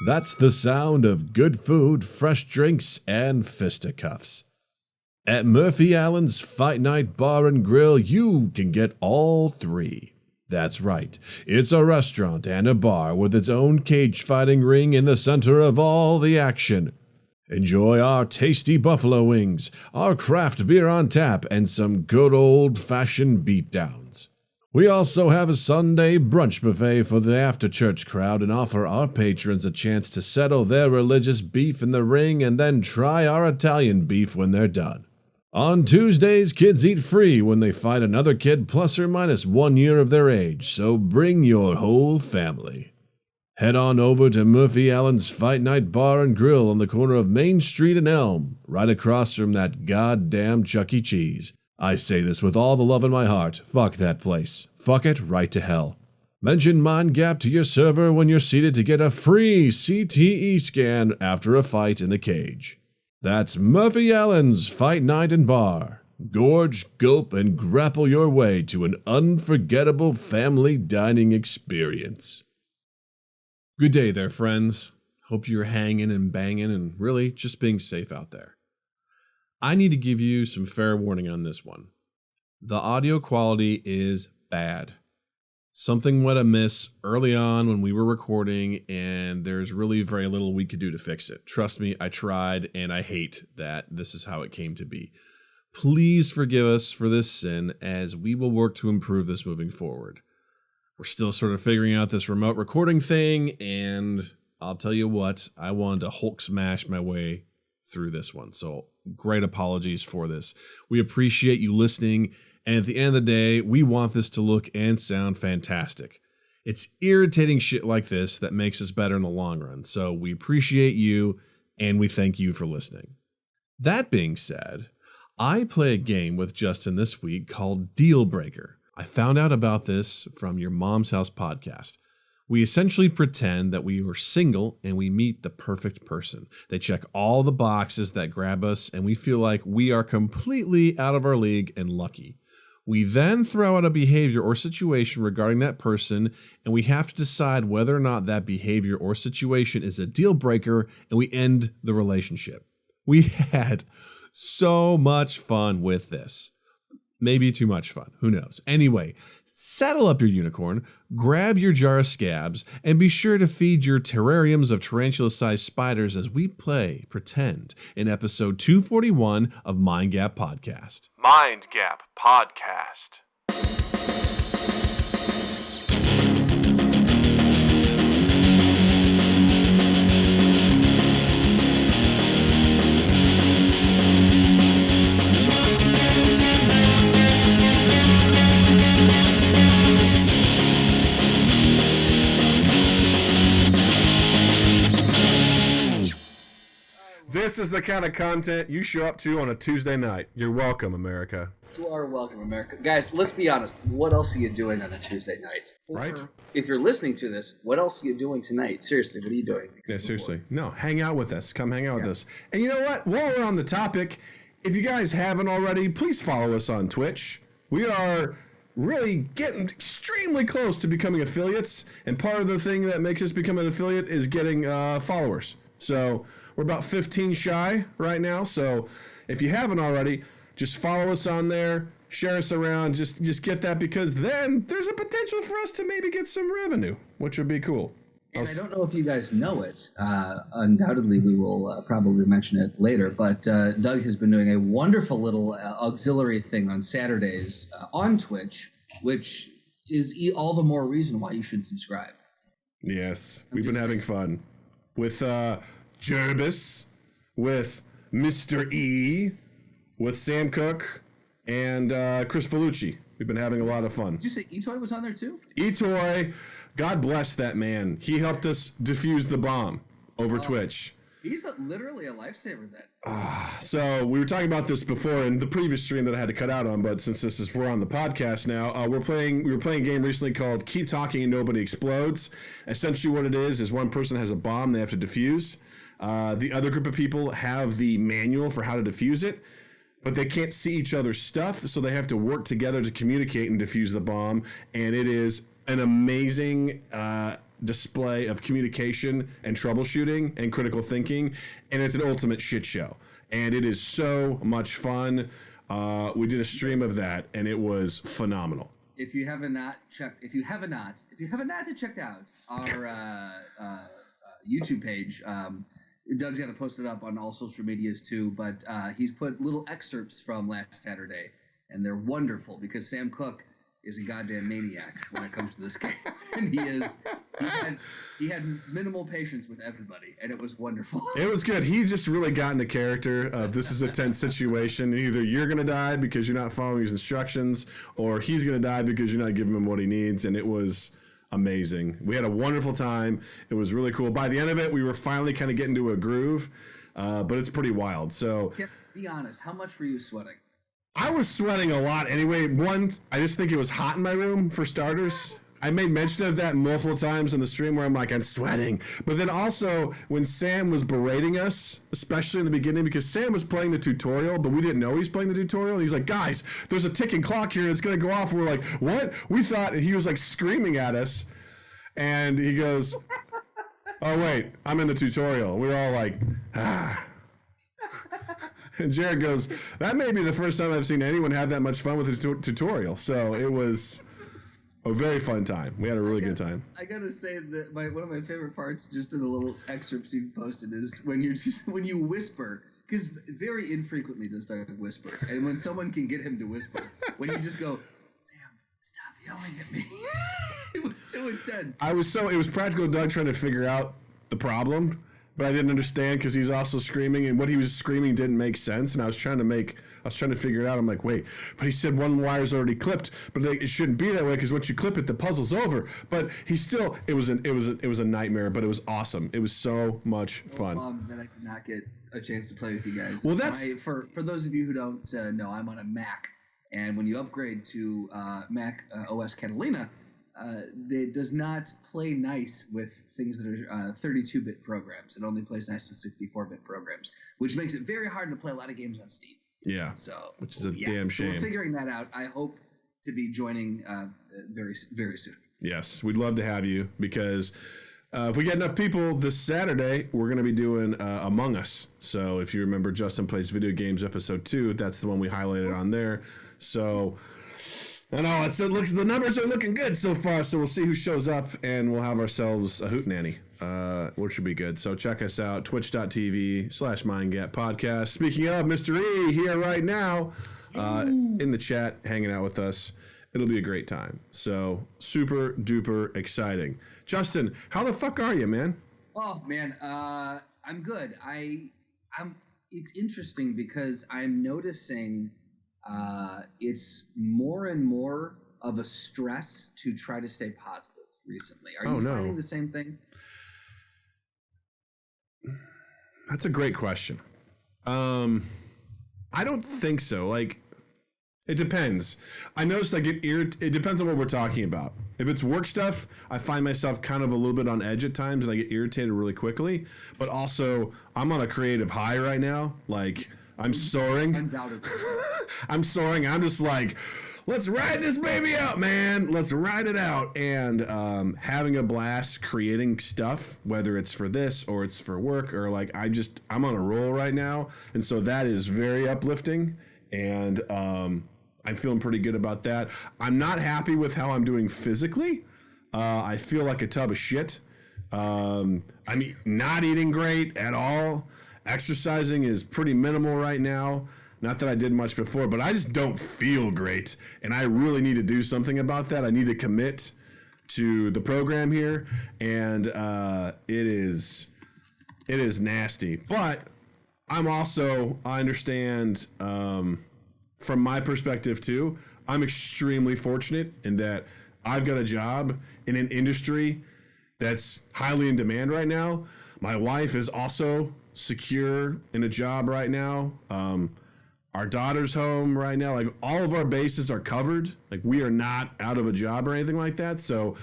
That's the sound of good food, fresh drinks, and fisticuffs. At Murphy Allen's Fight Night Bar and Grill, you can get all three. That's right, it's a restaurant and a bar with its own cage fighting ring in the center of all the action. Enjoy our tasty buffalo wings, our craft beer on tap, and some good old-fashioned beatdowns. We also have a Sunday brunch buffet for the after-church crowd and offer our patrons a chance to settle their religious beef in the ring and then try our Italian beef when they're done. On Tuesdays, kids eat free when they fight another kid plus or minus 1 year of their age, so bring your whole family. Head on over to Murphy Allen's Fight Night Bar and Grill on the corner of Main Street and Elm, right across from that goddamn Chuck E. Cheese. I say this with all the love in my heart. Fuck that place. Fuck it right to hell. Mention MindGap to your server when you're seated to get a free CTE scan after a fight in the cage. That's Murphy Allen's Fight Night and Bar. Gorge, gulp, and grapple your way to an unforgettable family dining experience. Good day there, friends. Hope you're hanging and banging and really just being safe out there. I need to give you some fair warning on this one. The audio quality is bad. Something went amiss early on when we were recording, and there's really very little we could do to fix it. Trust me, I tried, and I hate that this is how it came to be. Please forgive us for this sin, as we will work to improve this moving forward. We're still sort of figuring out this remote recording thing, and I'll tell you what, I wanted to Hulk smash my way through this one, so great apologies for this. We appreciate you listening, and at the end of the day, we want this to look and sound fantastic. It's irritating shit like this that makes us better in the long run, so we appreciate you, and we thank you for listening. That being said, I play a game with Justin this week called Deal Breaker. I found out about this from your Mom's House podcast. We essentially pretend that we were single and we meet the perfect person. They check all the boxes that grab us and we feel like we are completely out of our league and lucky. We then throw out a behavior or situation regarding that person and we have to decide whether or not that behavior or situation is a deal breaker and we end the relationship. We had so much fun with this. Maybe too much fun. Who knows? Anyway, saddle up your unicorn, grab your jar of scabs, and be sure to feed your terrariums of tarantula-sized spiders as we play Pretend in episode 241 of MindGap Podcast. MindGap Podcast. This is the kind of content you show up to on a Tuesday night. You're welcome, America. You are welcome, America. Guys, let's be honest. What else are you doing on a Tuesday night? Right? If you're listening to this, what else are you doing tonight? Seriously, what are you doing? Yeah, seriously. No, hang out with us. Come hang out with us. And you know what? While we're on the topic, if you guys haven't already, please follow us on Twitch. We are really getting extremely close to becoming affiliates. And part of the thing that makes us become an affiliate is getting followers. So we're about 15 shy right now. So if you haven't already, just follow us on there, share us around, just get that, because then there's a potential for us to maybe get some revenue, which would be cool. And I don't know if you guys know it. Undoubtedly, we will probably mention it later. But Doug has been doing a wonderful little auxiliary thing on Saturdays on Twitch, which is all the more reason why you should subscribe. Yes, we've been having fun with Jervis, with Mr. E, with Sam Cook, and Chris Felucci. We've been having a lot of fun. Did you say Etoy was on there too? Etoy, God bless that man. He helped us defuse the bomb over Twitch. He's literally a lifesaver then. So we were talking about this before in the previous stream that I had to cut out on, but since we're on the podcast now, we were playing a game recently called Keep Talking and Nobody Explodes. Essentially what it is one person has a bomb they have to defuse. The other group of people have the manual for how to defuse it, but they can't see each other's stuff, so they have to work together to communicate and defuse the bomb. And it is an amazing display of communication and troubleshooting and critical thinking, and it's an ultimate shit show. And it is so much fun. We did a stream of that, and it was phenomenal. If you have not checked out our YouTube page, Doug's got to post it up on all social medias too. But he's put little excerpts from last Saturday, and they're wonderful because Sam Cooke is a goddamn maniac when it comes to this game, and he had minimal patience with everybody, and it was wonderful. It was good. He just really got into character of this is a tense situation. Either you're going to die because you're not following his instructions, or he's going to die because you're not giving him what he needs, and it was amazing. We had a wonderful time. It was really cool. By the end of it, we were finally kind of getting to a groove, but it's pretty wild. So, be honest, how much were you sweating? I was sweating a lot anyway. One, I just think it was hot in my room, for starters. I made mention of that multiple times in the stream where I'm like, I'm sweating. But then also, when Sam was berating us, especially in the beginning, because Sam was playing the tutorial, but we didn't know he was playing the tutorial. And he's like, guys, there's a ticking clock here, and it's going to go off. And we're like, what? We thought, and he was like screaming at us. And he goes, oh, wait, I'm in the tutorial. We're all like, ah. And Jared goes, that may be the first time I've seen anyone have that much fun with a tutorial. So it was a very fun time. We had a really good time. I gotta say that one of my favorite parts, just in the little excerpts you posted, is when you whisper, because very infrequently does Doug whisper, and when someone can get him to whisper, when you just go, Sam, stop yelling at me. It was so intense. It was practical Doug trying to figure out the problem. But I didn't understand because he's also screaming, and what he was screaming didn't make sense. And I was trying to figure it out. I'm like, wait, but he said one wire's already clipped, but it shouldn't be that way because once you clip it, the puzzle's over. But it was a nightmare, but it was awesome. It was so much fun. That I could not get a chance to play with you guys. Well, that's for those of you who don't know, I'm on a Mac, and when you upgrade to Mac OS Catalina. It does not play nice with things that are 32-bit programs. It only plays nice with 64-bit programs, which makes it very hard to play a lot of games on Steam. Yeah, so which is a damn shame. So we're figuring that out. I hope to be joining very, very soon. Yes, we'd love to have you because if we get enough people this Saturday, we're going to be doing Among Us. So if you remember Justin Plays Video Games episode 2, that's the one we highlighted on there. So... I know the numbers are looking good so far, so we'll see who shows up, and we'll have ourselves a hootenanny, which should be good. So check us out, twitch.tv/MindGap Podcast. Speaking of, Mr. E here right now in the chat, hanging out with us. It'll be a great time. So super duper exciting. Justin, how the fuck are you, man? Oh man, I'm good. It's interesting because I'm noticing. It's more and more of a stress to try to stay positive recently. Are you finding the same thing? That's a great question. I don't think so. Like, it depends. I noticed I get it depends on what we're talking about. If it's work stuff, I find myself kind of a little bit on edge at times and I get irritated really quickly. But also, I'm on a creative high right now. Like, I'm soaring. Undoubtedly. I'm soaring. I'm just like, let's ride this baby out, man. Let's ride it out. And having a blast creating stuff, whether it's for this or it's for work or like I'm on a roll right now. And so that is very uplifting. And I'm feeling pretty good about that. I'm not happy with how I'm doing physically. I feel like a tub of shit. I'm not eating great at all. Exercising is pretty minimal right now. Not that I did much before, but I just don't feel great. And I really need to do something about that. I need to commit to the program here. And it is nasty. But I understand from my perspective too, I'm extremely fortunate in that I've got a job in an industry that's highly in demand right now. My wife is also secure in a job right now. Our daughter's home right now. Like, all of our bases are covered. Like, we are not out of a job or anything like that. So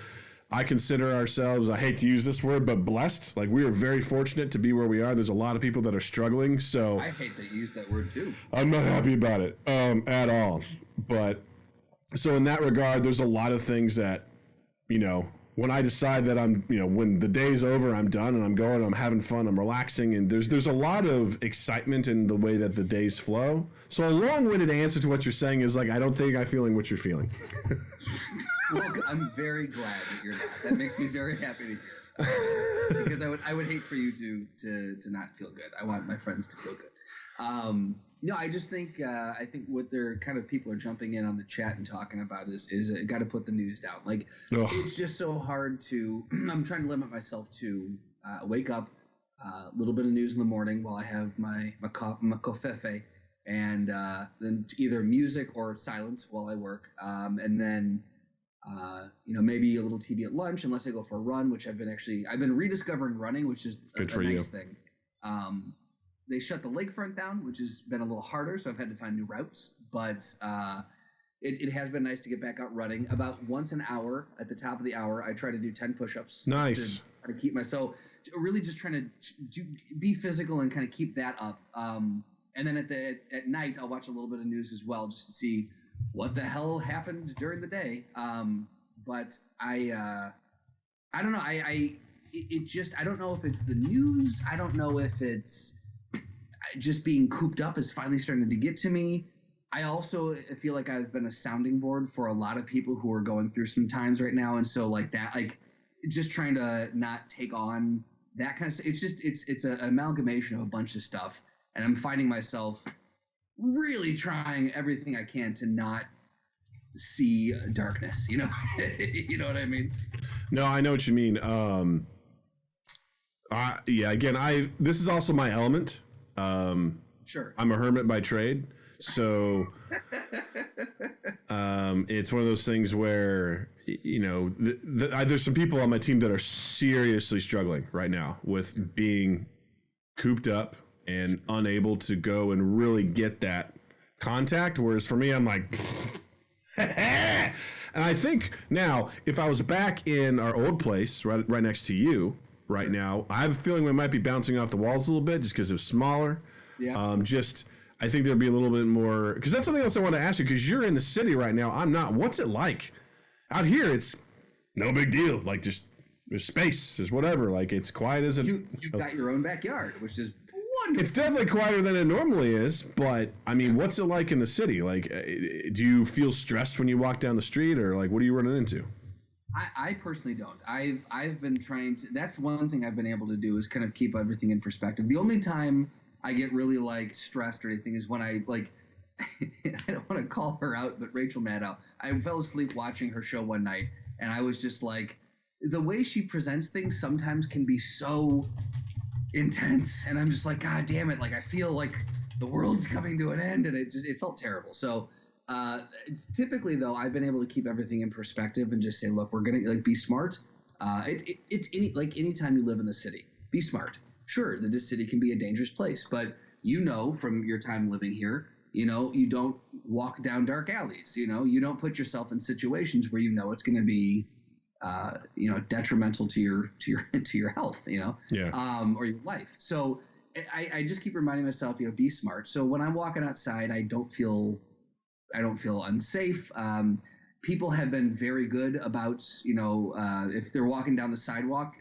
I consider ourselves, I hate to use this word, but blessed. Like, we are very fortunate to be where we are. There's a lot of people that are struggling. So I hate that you use that word too. I'm not happy about it at all. But so in that regard, there's a lot of things that, when I decide that I'm, when the day's over, I'm done and I'm going, I'm having fun, I'm relaxing, and there's a lot of excitement in the way that the days flow. So a long-winded answer to what you're saying is like, I don't think I'm feeling what you're feeling. Well, I'm very glad that you're not. That makes me very happy to hear. Because I would hate for you to not feel good. I want my friends to feel good. No, I just think I think what they're kind of people are jumping in on the chat and talking about is got to put the news down. Like it's just so hard to. I'm trying to limit myself to wake up, a little bit of news in the morning while I have my covfefe, and then either music or silence while I work, and then maybe a little TV at lunch unless I go for a run, which I've been rediscovering running, which is a nice thing. They shut the lakefront down, which has been a little harder, so I've had to find new routes. But it has been nice to get back out running. About once an hour, at the top of the hour, I try to do 10 push-ups. Nice. To try to keep myself really just trying to be physical and kind of keep that up. And then at night, I'll watch a little bit of news as well, just to see what the hell happened during the day. But I don't know. I don't know if it's the news. I don't know if it's just being cooped up is finally starting to get to me. I also feel like I've been a sounding board for a lot of people who are going through some times right now. And so like that, like just trying to not take on that kind of stuff. It's an amalgamation of a bunch of stuff. And I'm finding myself really trying everything I can to not see darkness, you know what I mean? No, I know what you mean. Again, this is also my element. Sure. I'm a hermit by trade, so it's one of those things where there's some people on my team that are seriously struggling right now with being cooped up and unable to go and really get that contact. Whereas for me, I'm like, and I think now if I was back in our old place right next to you. Right now, I have a feeling we might be bouncing off the walls a little bit just because it's smaller. Yeah. I think there'd be a little bit more, because that's something else I want to ask you, because you're in the city right now. I'm not. What's it like out here? It's no big deal. Like there's space, there's whatever. Like it's quiet as you've got your own backyard, which is wonderful. It's definitely quieter than it normally is. But I mean, what's it like in the city? Like, do you feel stressed when you walk down the street, or like what are you running into? I personally don't. I've been trying to. That's one thing I've been able to do is kind of keep everything in perspective. The only time I get really like stressed or anything is when I like. I don't want to call her out, but Rachel Maddow. I fell asleep watching her show one night, and I was just like, the way she presents things sometimes can be so intense, and I'm just like, God damn it! Like I feel like the world's coming to an end, and it felt terrible. So. Typically though, I've been able to keep everything in perspective and just say, look, we're gonna like be smart. It's anytime you live in the city, be smart. Sure, the city can be a dangerous place, but from your time living here, you don't walk down dark alleys. You don't put yourself in situations where it's going to be, detrimental to your health. Yeah. Or your life. So I just keep reminding myself, be smart. So when I'm walking outside, I don't feel unsafe. People have been very good about, if they're walking down the sidewalk,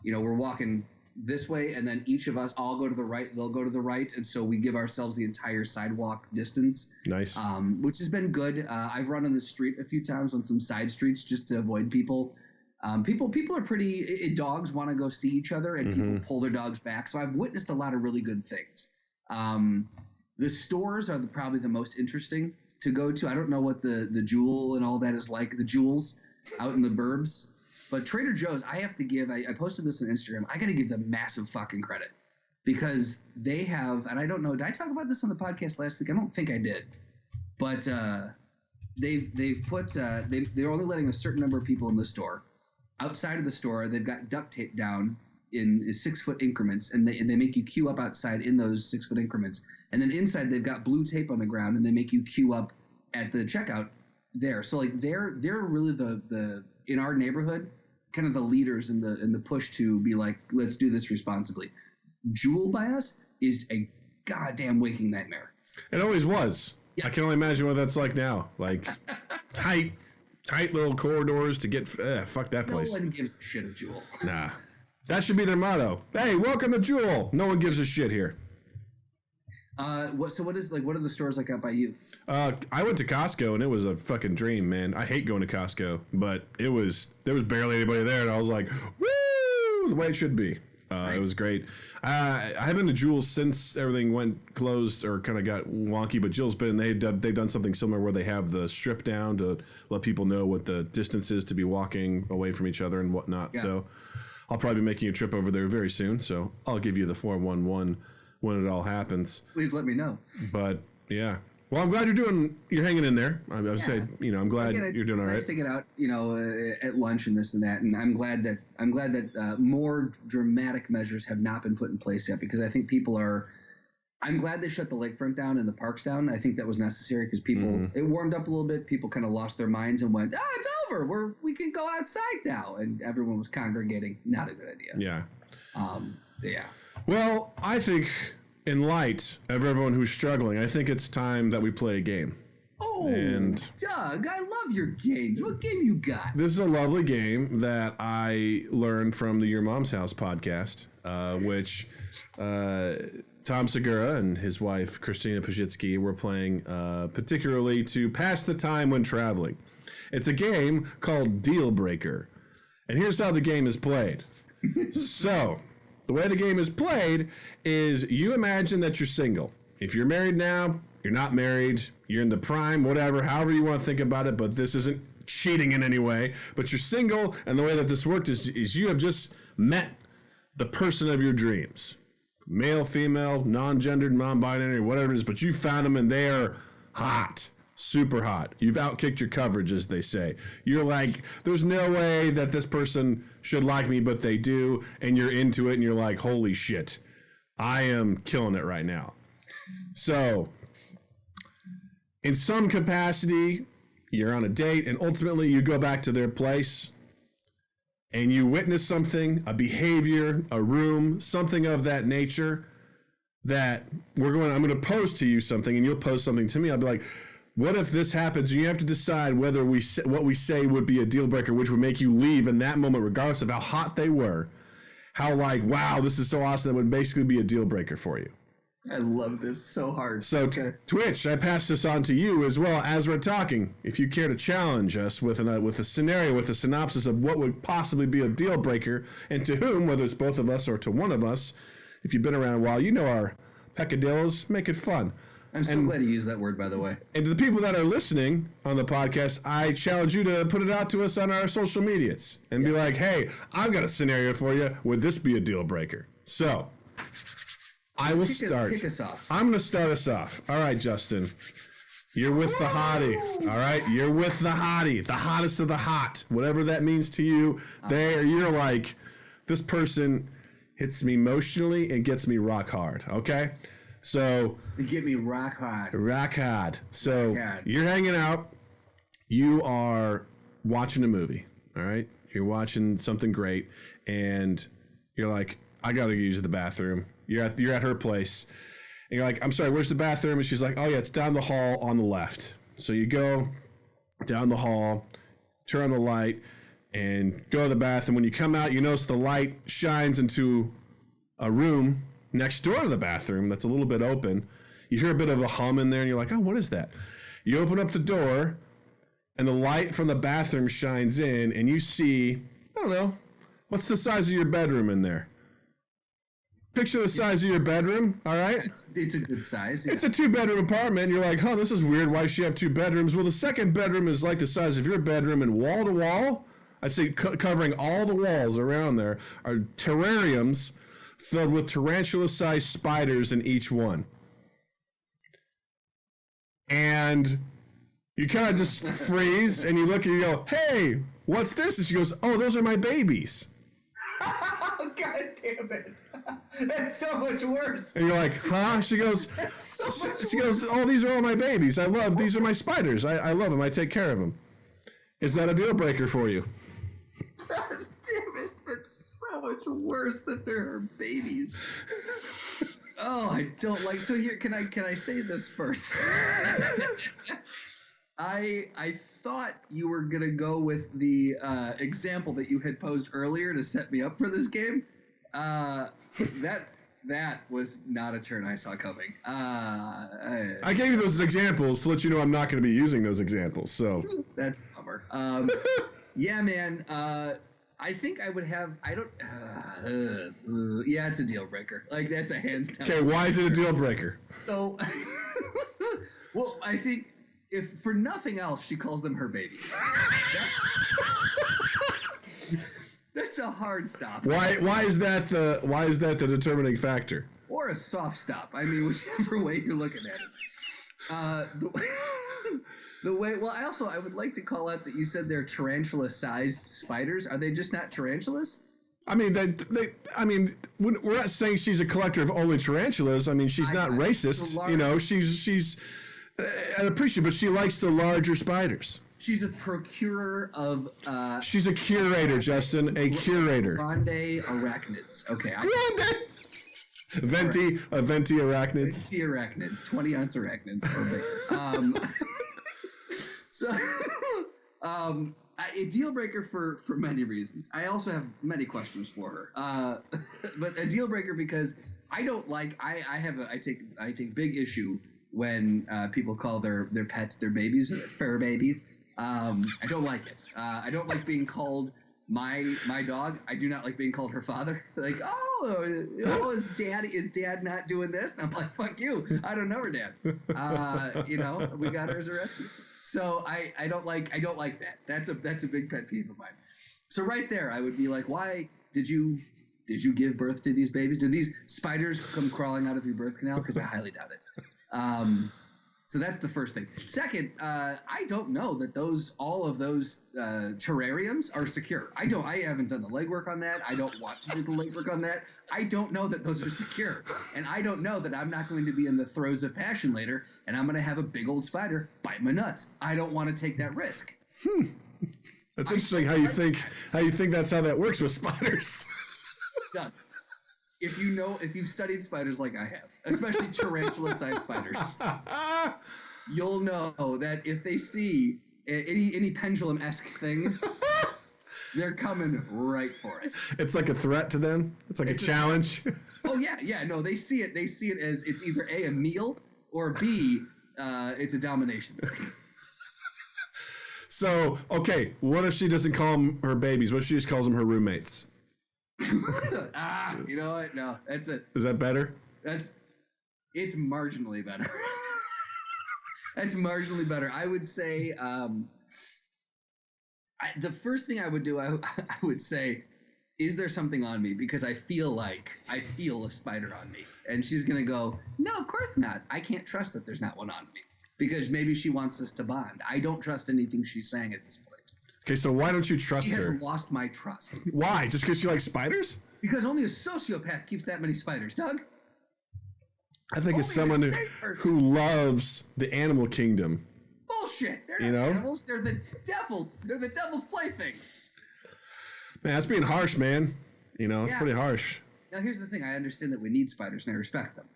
we're walking this way and then each of us all go to the right, they'll go to the right. And so we give ourselves the entire sidewalk distance. Nice. Which has been good. I've run on the street a few times on some side streets just to avoid people. People are pretty, dogs want to go see each other and people pull their dogs back. So I've witnessed a lot of really good things. The stores are probably the most interesting to go to. I don't know what the Jewel and all that is like, the Jewels out in the burbs. But Trader Joe's, I have to give, I posted this on Instagram, I got to give them massive fucking credit. Because they have, and I don't know, did I talk about this on the podcast last week? I don't think I did. But they've put, they're only letting a certain number of people in the store. Outside of the store, they've got duct tape down in 6-foot increments, and they make you queue up outside in those 6-foot increments. And then inside they've got blue tape on the ground, and they make you queue up at the checkout there. So like they're really the in our neighborhood kind of the leaders in the push to be like, let's do this responsibly. Jewel by us is a goddamn waking nightmare. It always was. Yeah. I can only imagine what that's like now. Like tight tight little corridors to get. Fuck that place. No one gives a shit of Jewel. Nah, that should be their motto. Hey, welcome to Jewel. No one gives a shit here. What are the stores like out by you? I went to Costco and it was a fucking dream, man. I hate going to Costco, but there was barely anybody there, and I was like, woo, the way it should be. Nice. It was great. I haven't been to Jewel's since everything went closed or kind of got wonky, but Jewel's been, they've done something similar where they have the strip down to let people know what the distance is to be walking away from each other and whatnot. Yeah. So I'll probably be making a trip over there very soon. So I'll give you the 411 when it all happens. Please let me know. But yeah. Well, I'm glad you're hanging in there. I would say, I'm glad you're doing all right. It's nice to get out, at lunch and this and that. And I'm glad that more dramatic measures have not been put in place yet, because I think I'm glad they shut the lakefront down and the parks down. I think that was necessary because people, it warmed up a little bit. People kind of lost their minds and went, it's over. We can go outside now. And everyone was congregating. Not a good idea. Yeah. Yeah. Well, I think, in light of everyone who's struggling, I think it's time that we play a game. Oh, and Doug, I love your games. What game you got? This is a lovely game that I learned from the Your Mom's House podcast, which Tom Segura and his wife, Christina Pajitsky, were playing particularly to pass the time when traveling. It's a game called Deal Breaker. And here's how the game is played. So, the way the game is played is you imagine that you're single. If you're married now, you're not married, you're in the prime, whatever, however you want to think about it, but this isn't cheating in any way. But you're single, and the way that this worked is you have just met the person of your dreams. Male, female, non-gendered, non-binary, whatever it is, but you found them and they're hot. Super hot. You've outkicked your coverage, as they say. You're like, there's no way that this person should like me, but they do. And you're into it and you're like, holy shit, I am killing it right now. So in some capacity, you're on a date and ultimately you go back to their place and you witness something, a behavior, a room, something of that nature that I'm going to pose to you something and you'll pose something to me. I'll be like, what if this happens? And you have to decide whether what we say would be a deal breaker, which would make you leave in that moment, regardless of how hot they were. How like, wow, this is so awesome. That would basically be a deal breaker for you. I love this so hard. So Twitch, I pass this on to you as well as we're talking. If you care to challenge us with a scenario, with a synopsis of what would possibly be a deal breaker, and to whom, whether it's both of us or to one of us, if you've been around a while, you know our peccadillos. Make it fun. I'm so glad you used that word, by the way. And to the people that are listening on the podcast, I challenge you to put it out to us on our social medias and be like, hey, I've got a scenario for you. Would this be a deal breaker? So I will start. Kick us off. I'm going to start us off. All right, Justin. You're with the hottie. All right? You're with the hottie. The hottest of the hot. Whatever that means to you. You're like, this person hits me emotionally and gets me rock hard. Okay? So you get me rock hard. Rock hard. So you're hanging out. You are watching a movie. All right. You're watching something great, and you're like, I gotta use the bathroom. You're at her place, and you're like, I'm sorry, where's the bathroom? And she's like, oh yeah, it's down the hall on the left. So you go down the hall, turn on the light, and go to the bathroom. When you come out, you notice the light shines into a room next door to the bathroom that's a little bit open. You hear a bit of a hum in there and you're like, oh, what is that? You open up the door and the light from the bathroom shines in and you see, I don't know, what's the size of your bedroom in there? Picture the size of your bedroom, all right? It's a good size. Yeah. It's a 2-bedroom apartment. You're like, this is weird. Why does she have 2 bedrooms? Well, the second bedroom is like the size of your bedroom, and wall to wall, I'd say covering all the walls around there are terrariums filled with tarantula-sized spiders in each one. And you kind of just freeze, and you look and you go, hey, what's this? And she goes, oh, those are my babies. Oh, God damn it. That's so much worse. And you're like, huh? She goes, she goes, oh, these are all my babies. These are my spiders. I love them. I take care of them. Is that a deal breaker for you? God damn it. That's so much worse that there are babies. Oh, I don't like. So here, can I say this first? I thought you were gonna go with the example that you had posed earlier to set me up for this game. That was not a turn I saw coming. I gave you those examples to let you know I'm not going to be using those examples. So that's a bummer. Yeah, man. I think I would have. I don't. Yeah, it's a deal breaker. Like that's a hands down. okay, why is it a deal breaker? So, well, I think if for nothing else, she calls them her babies. That's a hard stop. Why is that the determining factor? Or a soft stop. I mean, whichever way you're looking at it. The way. Well, I would like to call out that you said they're tarantula-sized spiders. Are they just not tarantulas? I mean, we're not saying she's a collector of only tarantulas. I mean, she's not racist. You know, she's an appreciative, but she likes the larger spiders. She's a procurer of. She's a curator, Justin. A curator. Grande arachnids. Okay. Venti arachnids. Venti arachnids. 20-ounce arachnids or bigger. So, a deal breaker for many reasons. I also have many questions for her. But a deal breaker because I don't like. I take big issue when people call their pets their babies, fur babies. I don't like it. I don't like being called my dog. I do not like being called her father. Like, is dad not doing this? And I'm like, fuck you. I don't know her dad. We got her as a rescue. So I don't like that. That's a big pet peeve of mine. So right there, I would be like, why did you give birth to these babies? Did these spiders come crawling out of your birth canal? Because I highly doubt it. So that's the first thing. Second, I don't know that all of those terrariums are secure. I haven't done the legwork on that. I don't want to do the legwork on that. I don't know that those are secure. And I don't know that I'm not going to be in the throes of passion later and I'm going to have a big old spider bite my nuts. I don't want to take that risk. That's interesting how you think that's how that works with spiders. Done. If you've studied spiders like I have, especially tarantula-sized spiders, you'll know that if they see any pendulum-esque thing, they're coming right for it. It's like a threat to them. It's like a challenge. Oh yeah. No, they see it. They see it as it's either A, meal, or B, it's a domination thing. So, okay, what if she doesn't call them her babies? What if she just calls them her roommates? You know what? No, that's it. Is that better? It's marginally better. That's marginally better. I would say the first thing I would do, I would say, is there something on me? Because I feel a spider on me. And she's going to go, no, of course not. I can't trust that there's not one on me. Because maybe she wants us to bond. I don't trust anything she's saying at this point. Okay, so why don't you trust her? She has lost my trust. Why? Just because she likes spiders? Because only a sociopath keeps that many spiders, Doug. I think it's someone who loves the animal kingdom. Bullshit. They're not animals. They're the devils. They're the devil's playthings. Man, that's being harsh, man. It's pretty harsh. Now, here's the thing. I understand that we need spiders, and I respect them.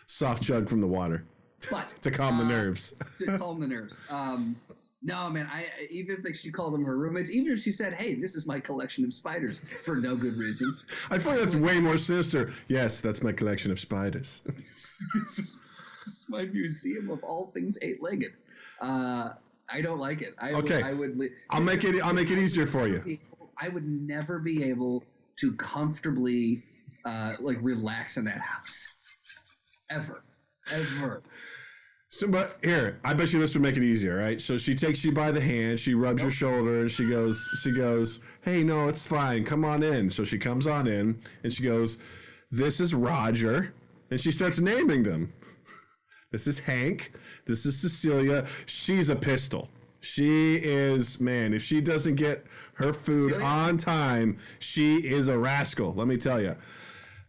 Soft chug from the water. But to calm the nerves. To calm the nerves. No, man. Even if she called them her roommates, even if she said, "Hey, this is my collection of spiders," for no good reason. I feel like that's way more sinister. Yes, that's my collection of spiders. This is my museum of all things eight-legged. I don't like it. I'll make it easier for you. I would never be able to comfortably relax in that house. Ever. So, but here, I bet you this would make it easier, right? So she takes you by the hand, she rubs your shoulder, and she goes, "Hey, no, it's fine. Come on in." So she comes on in, and she goes, "This is Roger," and she starts naming them. This is Hank. This is Cecilia. She's a pistol. She is, man, if she doesn't get her food on time, she is a rascal. Let me tell you.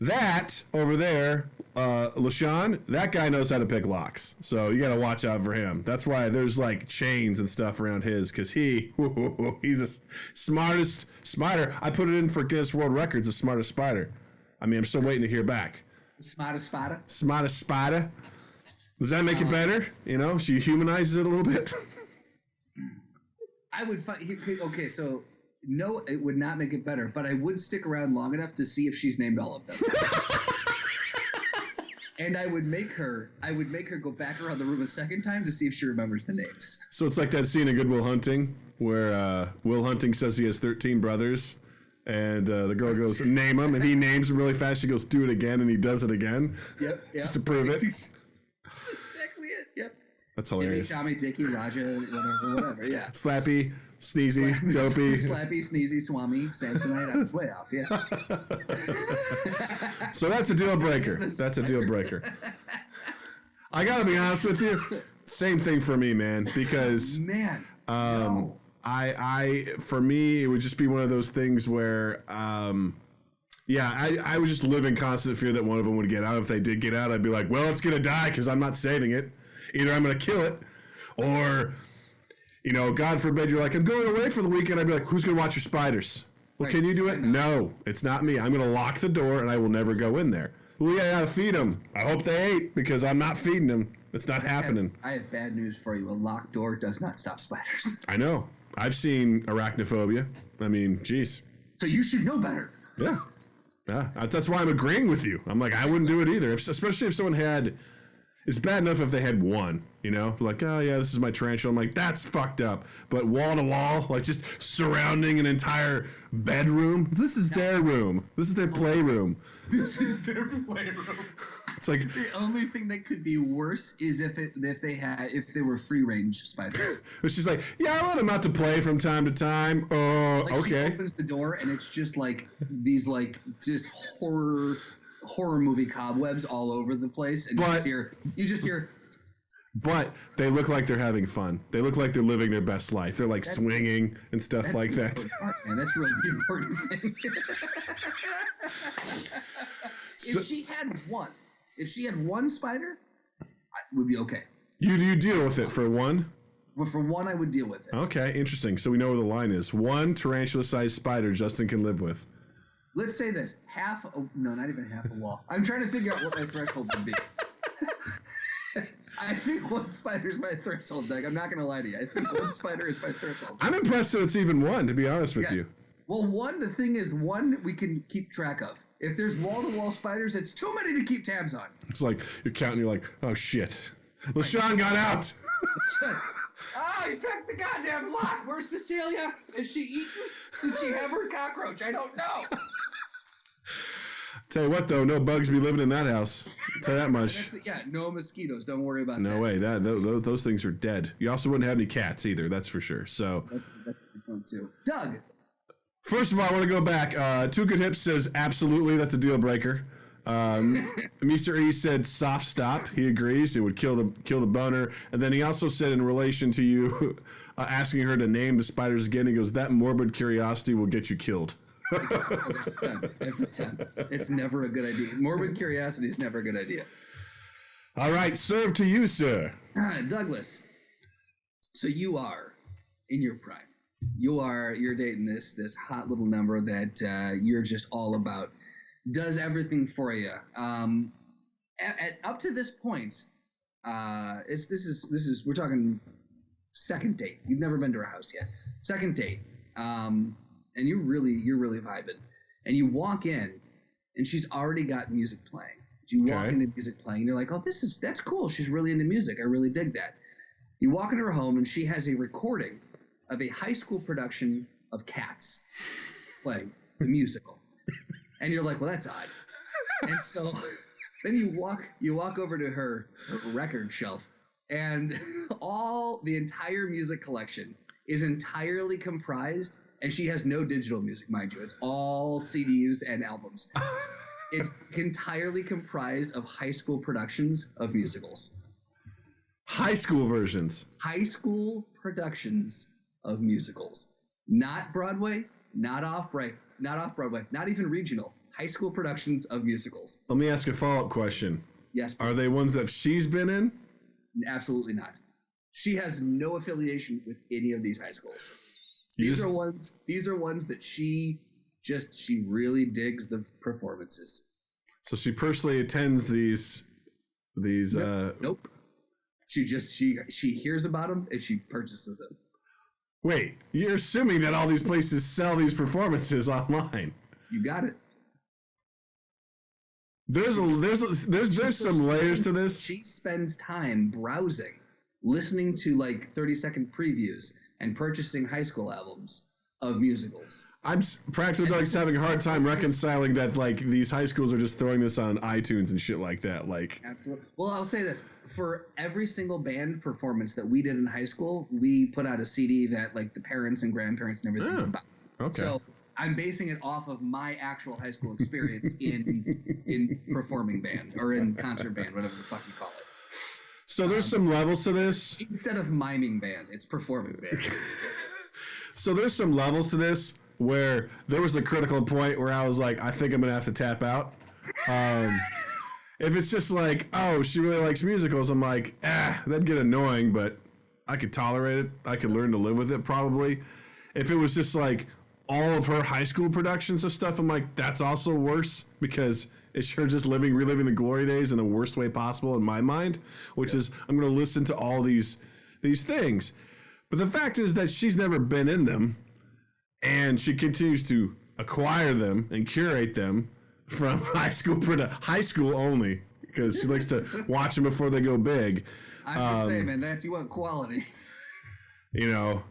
That over there, LaShawn, that guy knows how to pick locks. So you got to watch out for him. That's why there's like chains and stuff around his, because he's the smartest spider. I put it in for Guinness World Records, the smartest spider. I mean, I'm still waiting to hear back. Smartest spider? Smartest spider. Does that make it better? You know, she humanizes it a little bit. I would find. Okay, so no, it would not make it better, but I would stick around long enough to see if she's named all of them. And I would make her go back around the room a second time to see if she remembers the names. So it's like that scene in Good Will Hunting where Will Hunting says he has 13 brothers, and the girl goes, name them, and he names them really fast. She goes, do it again, and he does it again. Yep. Just to prove it. That's exactly it. Yep. That's Jimmy, hilarious. Tommy, Dickie, Raja, whatever. Yeah. Slappy, Sneezy, Dopey. Slappy, Sneezy, Swami, Samsonite. I was way off. Yeah. So that's a deal breaker. That's a deal breaker. I gotta be honest with you. Same thing for me, man. Because Man. I for me, it would just be one of those things where, I would just live in constant fear that one of them would get out. If they did get out, I'd be like, well, it's gonna die because I'm not saving it. Either I'm gonna kill it, or, you know, God forbid, you're like, I'm going away for the weekend. I'd be like, who's gonna watch your spiders? Well, Right. can you do it? No, it's not me. I'm gonna lock the door and I will never go in there. Well, yeah, I gotta feed them. I hope they ate because I'm not feeding them. It's not happening. I have bad news for you. A locked door does not stop spiders. I know. I've seen arachnophobia. I mean, geez. So you should know better. Yeah. Yeah. That's why I'm agreeing with you. I'm like, I wouldn't do it either. Especially if someone had, it's bad enough if they had one, you know, like, oh yeah, this is my tarantula. I'm like, that's fucked up. But wall to wall, like just surrounding an entire bedroom. This is their room. This is their playroom. This is their playroom. It's like, The only thing that could be worse is if they were free range spiders. it's just like, yeah, I let them out to play from time to time. Oh, Like she okay. opens the door and it's just like these like just horror movie cobwebs all over the place, and But- you just hear But they look like they're having fun. They look like they're living their best life. They're like swinging and stuff like that. And that's really the important thing. So- if she had one spider, it would be okay. You deal with it for one? But for one, I would deal with it. Okay, interesting. So we know where the line is. One tarantula-sized spider Justin can live with. Let's say this: not even half a wall. I'm trying to figure out what my threshold would be. I think one spider is my threshold, Doug. I'm not going to lie to you. I think one spider is my threshold. I'm impressed that it's even one, to be honest with Yeah. you. Well, the thing is, one we can keep track of. If there's wall-to-wall spiders, it's too many to keep tabs on. It's like you're counting, you're like, oh shit. LaShawn got out. Oh, he picked the goddamn lock. Where's Cecilia? Is she eaten? Did she have her cockroach? I don't know. Tell you what, though, no bugs be living in that house. Tell you that much. Yeah, no mosquitoes. Don't worry about that. No way. Those things are dead. You also wouldn't have any cats either, that's for sure. So, That's a good one, too. Doug. first of all, I want to go back. Two Good Hips says, absolutely, that's a deal breaker. Mr. E said soft stop. He agrees. It would kill the boner. And then he also said, in relation to you asking her to name the spiders again, he goes, that morbid curiosity will get you killed. Every time. It's never a good idea. Morbid curiosity is never a good idea. All right, serve to you, sir. Douglas. So you are in your prime. You're dating this hot little number that you're just all about. Does everything for you. Up to this point, we're talking second date. You've never been to her house yet. Second date. And you're really vibing. And you walk in, and she's already got music playing. You walk Okay. into music playing, and you're like, oh, that's cool. She's really into music. I really dig that. You walk into her home, and she has a recording of a high school production of Cats playing the musical. And you're like, well, that's odd. And so then you walk over to her record shelf, and the entire music collection is entirely comprised, and she has no digital music, mind you. It's all CDs and albums. It's entirely comprised of high school productions of musicals. High school versions. High school productions of musicals. Not Broadway, not off-Broadway, not even regional. High school productions of musicals. Let me ask a follow-up question. Yes. Are they ones that she's been in? Absolutely not. She has no affiliation with any of these high schools. You These are ones that she really digs the performances. So she personally attends these Nope. She hears about them and she purchases them. Wait, you're assuming that all these places sell these performances online? You got it. There's some layers to this. She spends time browsing, listening to like 30-second previews, and purchasing high school albums of musicals. Practical Doug's having a hard time reconciling that like these high schools are just throwing this on iTunes and shit like that. Like, absolutely. Well, I'll say this: for every single band performance that we did in high school, we put out a CD that like the parents and grandparents and everything about. Okay. So I'm basing it off of my actual high school experience in performing band or in concert band, whatever the fuck you call it. So there's some levels to this. Instead of miming band, it's performing band. So there's some levels to this where there was a critical point where I was like, I think I'm gonna have to tap out. If it's just like, oh, she really likes musicals, I'm like, that'd get annoying, but I could tolerate it. I could learn to live with it probably. If it was just like all of her high school productions of stuff, I'm like, that's also worse because it's her just reliving the glory days in the worst way possible in my mind, which is I'm going to listen to all these things. But the fact is that she's never been in them, and she continues to acquire them and curate them from high school only, because she likes to watch them before they go big. I'm just saying, man, you want quality. You know,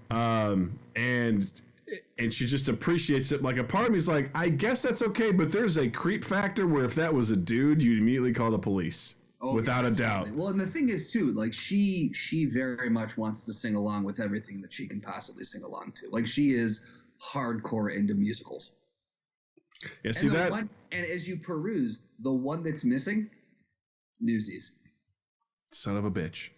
and she just appreciates it. Like, a part of me is like, I guess that's okay, but there's a creep factor where if that was a dude, you'd immediately call the police. Without a doubt. Well, and the thing is, too, like, she very much wants to sing along with everything that she can possibly sing along to. Like, she is hardcore into musicals. Yeah, see that? And as you peruse, the one that's missing, Newsies. Son of a bitch.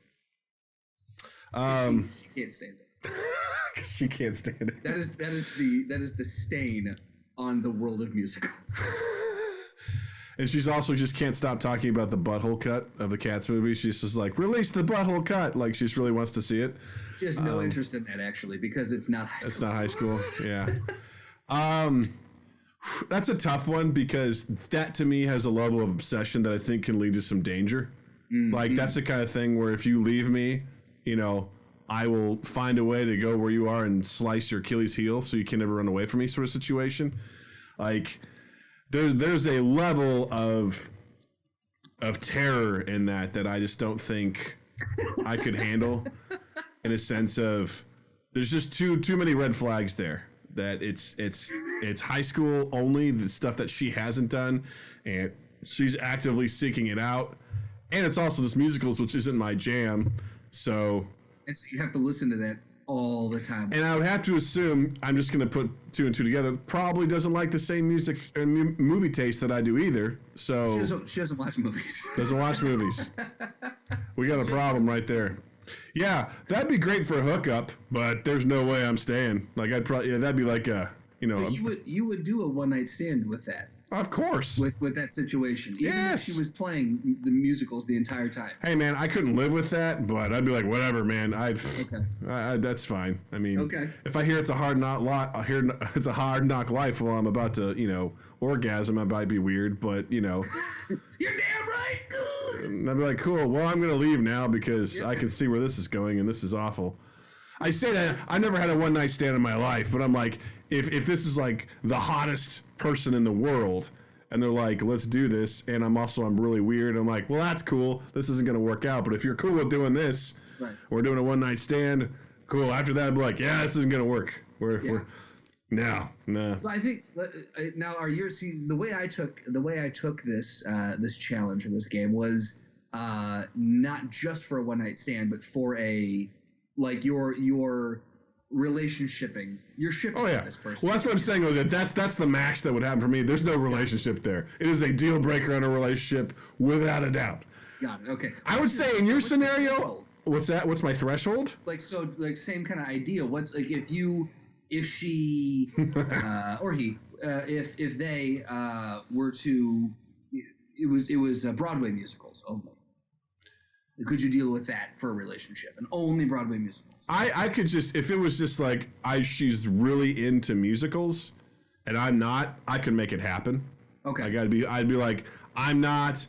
She can't stand it. She can't stand it. That is the stain on the world of musicals. And she's also just can't stop talking about the butthole cut of the Cats movie. She's just like, release the butthole cut. Like, she just really wants to see it. She has no interest in that, actually, because it's not high school. It's not high school. Yeah. That's a tough one because that to me has a level of obsession that I think can lead to some danger. Mm-hmm. Like, that's the kind of thing where if you leave me, you know, I will find a way to go where you are and slice your Achilles heel so you can never run away from me, sort of situation. Like, there's a level of terror in that I just don't think I could handle, in a sense of there's just too many red flags there. That it's high school only, the stuff that she hasn't done, and she's actively seeking it out. And it's also this musicals, which isn't my jam. So you have to listen to that all the time. And I would have to assume, I'm just going to put two and two together, probably doesn't like the same music and movie taste that I do either. So she doesn't watch movies. Doesn't watch movies. We got a problem right there. Yeah, that'd be great for a hookup, but there's no way I'm staying. Like, I'd probably, that'd be like a, you know. But you would do a one night stand with that. Of course. With that situation. Even if she was playing the musicals the entire time. Hey, man, I couldn't live with that, but I'd be like, whatever, man. That's fine. I mean, if I hear it's a hard knock life while I'm about to, you know, orgasm, I might be weird, but, you know. You're damn right. And I'd be like, cool, well, I'm going to leave now because I can see where this is going, and this is awful. I say that, I never had a one-night stand in my life, but I'm like, if this is like the hottest person in the world, and they're like, let's do this, and I'm really weird, I'm like, well, that's cool, this isn't going to work out, but if you're cool with doing this, we're doing a one-night stand, cool, after that, I'd be like, yeah, this isn't going to work. No. So I think now the way I took this this challenge or this game was not just for a one-night stand, but for a like your relationshiping. You're shipping with this person. Well, that's what I'm saying. That's the max that would happen for me. There's no relationship there. It is a deal breaker on a relationship without a doubt. Got it. Okay. I would say in your scenario, what's that? What's my threshold? Like same kind of idea. What's like if she or he if they were to it was Broadway musicals only. Could you deal with that for a relationship and only Broadway musicals? I could just, if it was just like she's really into musicals and I'm not, I could make it happen. Okay. Like I'd be like, I'm not,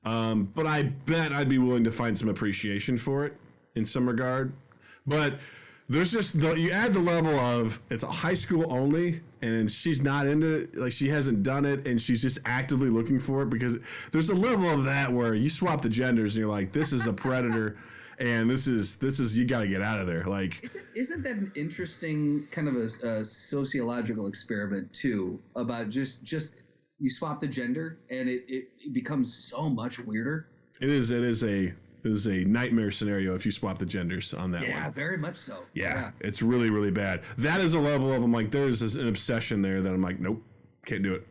But I bet I'd be willing to find some appreciation for it in some regard. But there's just you add the level of it's a high school only, and she's not into it, like she hasn't done it, and she's just actively looking for it, because there's a level of that where you swap the genders and you're like, this is a predator, and this is you got to get out of there. Like, isn't that an interesting kind of a sociological experiment too, about just you swap the gender and it becomes so much weirder. It is a nightmare scenario if you swap the genders on that one. Yeah, very much so. Yeah, it's really, really bad. That is a level of, I'm like, there's an obsession there that I'm like, nope, can't do it.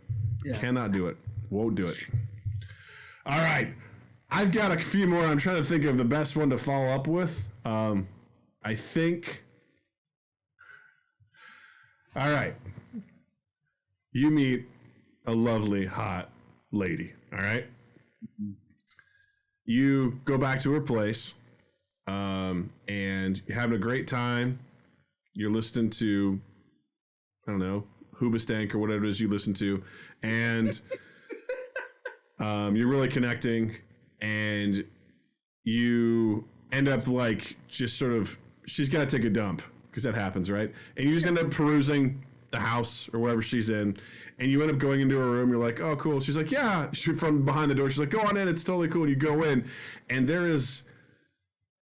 Yeah. Cannot do it. Won't do it. All right. I've got a few more. I'm trying to think of the best one to follow up with. I think. All right. You meet a lovely, hot lady. All right. You go back to her place, and you're having a great time. You're listening to, I don't know, Hoobastank or whatever it is you listen to, and you're really connecting, and you end up like just sort of, she's got to take a dump, because that happens, right? And you just end up perusing the house or wherever she's in, and you end up going into her room. You're like, oh, cool. She's like, yeah. From behind the door, she's like, go on in. It's totally cool. You go in, and there is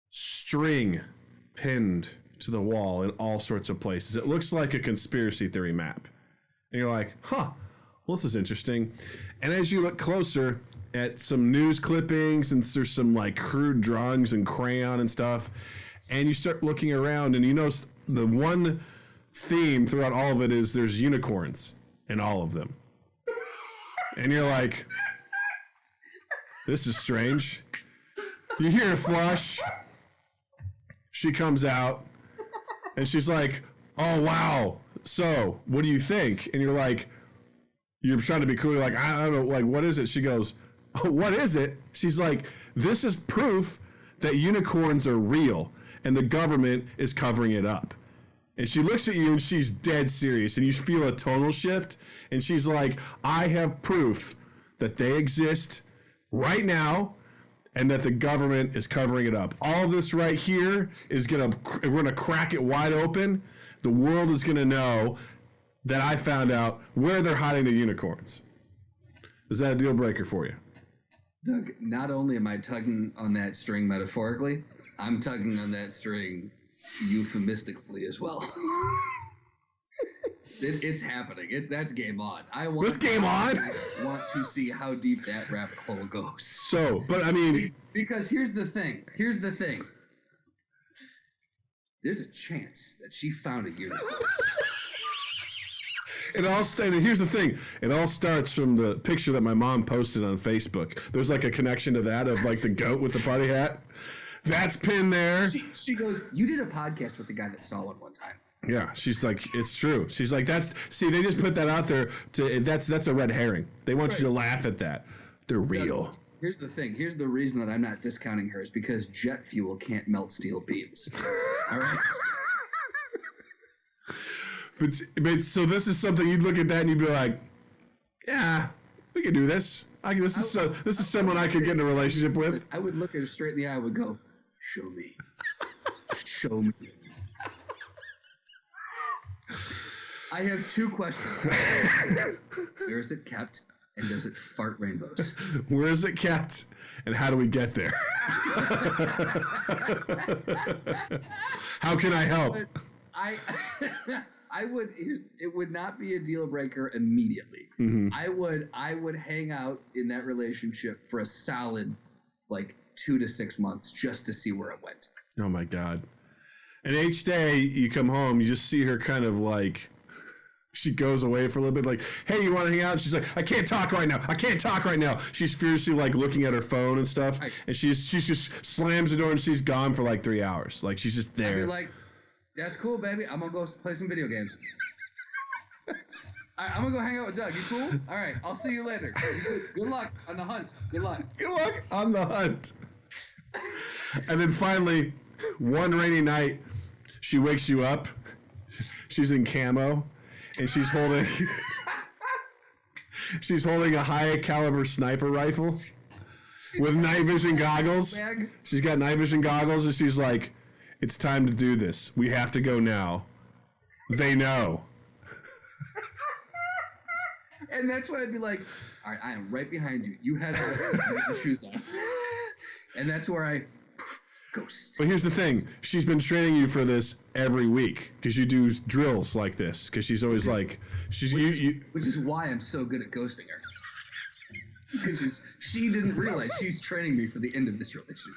string pinned to the wall in all sorts of places. It looks like a conspiracy theory map. And you're like, huh, well, this is interesting. And as you look closer at some news clippings, and there's some like crude drawings and crayon and stuff, and you start looking around, and you notice the one theme throughout all of it is there's unicorns in all of them. And you're like, this is strange. You hear a flush. She comes out, and she's like, oh, wow. So, what do you think? And you're like, you're trying to be cool. You're like, I don't know, like, what is it? She goes, oh, what is it? She's like, this is proof that unicorns are real, and the government is covering it up. And she looks at you, and she's dead serious, and you feel a tonal shift, and she's like, I have proof that they exist right now, and that the government is covering it up. All of this right here is we're gonna crack it wide open. The world is gonna know that I found out where they're hiding the unicorns. Is that a deal breaker for you? Doug, not only am I tugging on that string metaphorically, I'm tugging on that string euphemistically as well. It's happening. That's game on. I want to see how deep that rabbit hole goes. So, but I mean, because here's the thing. There's a chance that she found a unicorn. Here's the thing. It all starts from the picture that my mom posted on Facebook. There's like a connection to that of like the goat with the party hat. That's pinned there. She goes, you did a podcast with the guy that saw one time. Yeah, she's like, it's true. She's like, they just put that out there that's a red herring. They want you to laugh at that. They're real. Here's the thing. Here's the reason that I'm not discounting her is because jet fuel can't melt steel beams. All right. But so this is something you'd look at that and you'd be like, yeah, we can do this. This is someone I could get in a relationship with. I would look at her straight in the eye and would go, show me. Show me. I have two questions. Where is it kept, and does it fart rainbows? Where is it kept, and how do we get there? How can I help? It would not be a deal breaker immediately. Mm-hmm. I would hang out in that relationship for a solid 2 to 6 months just to see where it went. Oh my God. And each day you come home, you just see her kind of like, she goes away for a little bit like, hey, you want to hang out? And she's like, I can't talk right now. She's fiercely looking at her phone and stuff. Right. And she just slams the door and she's gone for 3 hours. She's just there. I'd be like, that's cool, baby. I'm going to go play some video games. I'm going to go hang out with Doug. You cool? All right. I'll see you later. Good luck on the hunt. Good luck on the hunt. And then finally, one rainy night, she wakes you up. She's in camo, and she's holding a high caliber sniper rifle. with night vision goggles. Bag. She's got night vision goggles, and she's like, "It's time to do this. We have to go now." They know. And that's why I'd be like, all right, I am right behind you. You head over, put your shoes on. And that's where I ghost. But here's the thing: she's been training you for this every week because you do drills like this. Because she's always like, Which is why I'm so good at ghosting her. Because she didn't realize she's training me for the end of this relationship.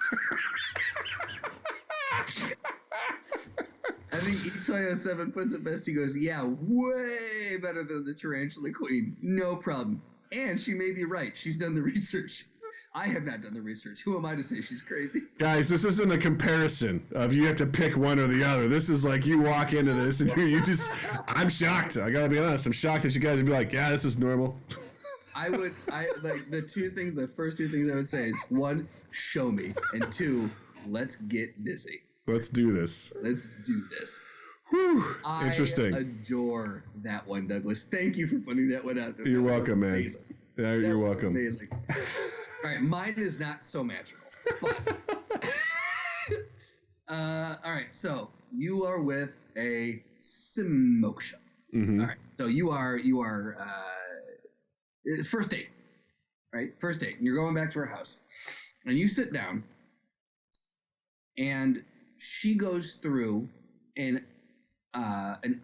I think Etoy07 puts it best. He goes, yeah, way better than the Tarantula Queen. No problem. And she may be right. She's done the research. I have not done the research. Who am I to say she's crazy? Guys, this isn't a comparison of you have to pick one or the other. This is like you walk into this and you just, I'm shocked. I gotta be honest. I'm shocked that you guys would be like, yeah, this is normal. The first two things I would say is, one, show me. And two, let's get busy. Let's do this. Let's do this. Whew. Interesting. I adore that one, Douglas. Thank you for putting that one out there. You're That was welcome, man. amazing. Yeah, That you're was welcome. Amazing. All right, mine is not so magical. But all right, so you are with a Simoksha. Mm-hmm. All right, so you are first date, right? First date. And you're going back to her house, and you sit down, and she goes through an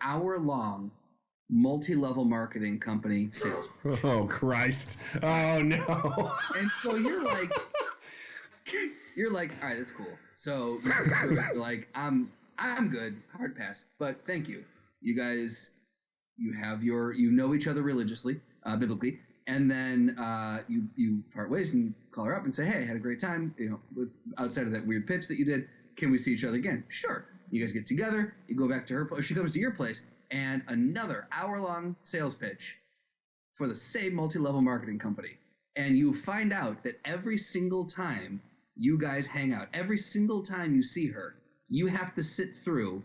hour-long multi-level marketing company sales. Oh Christ! Oh no! And so you're like, all right, that's cool. So you're like, I'm good, hard pass, but thank you. You guys, you know each other religiously, biblically, and then you part ways and you call her up and say, hey, I had a great time. Was outside of that weird pitch that you did. Can we see each other again? Sure. You guys get together. You go back to her place. She comes to your place, and another hour-long sales pitch for the same multi-level marketing company. And you find out that every single time you guys hang out, every single time you see her, you have to sit through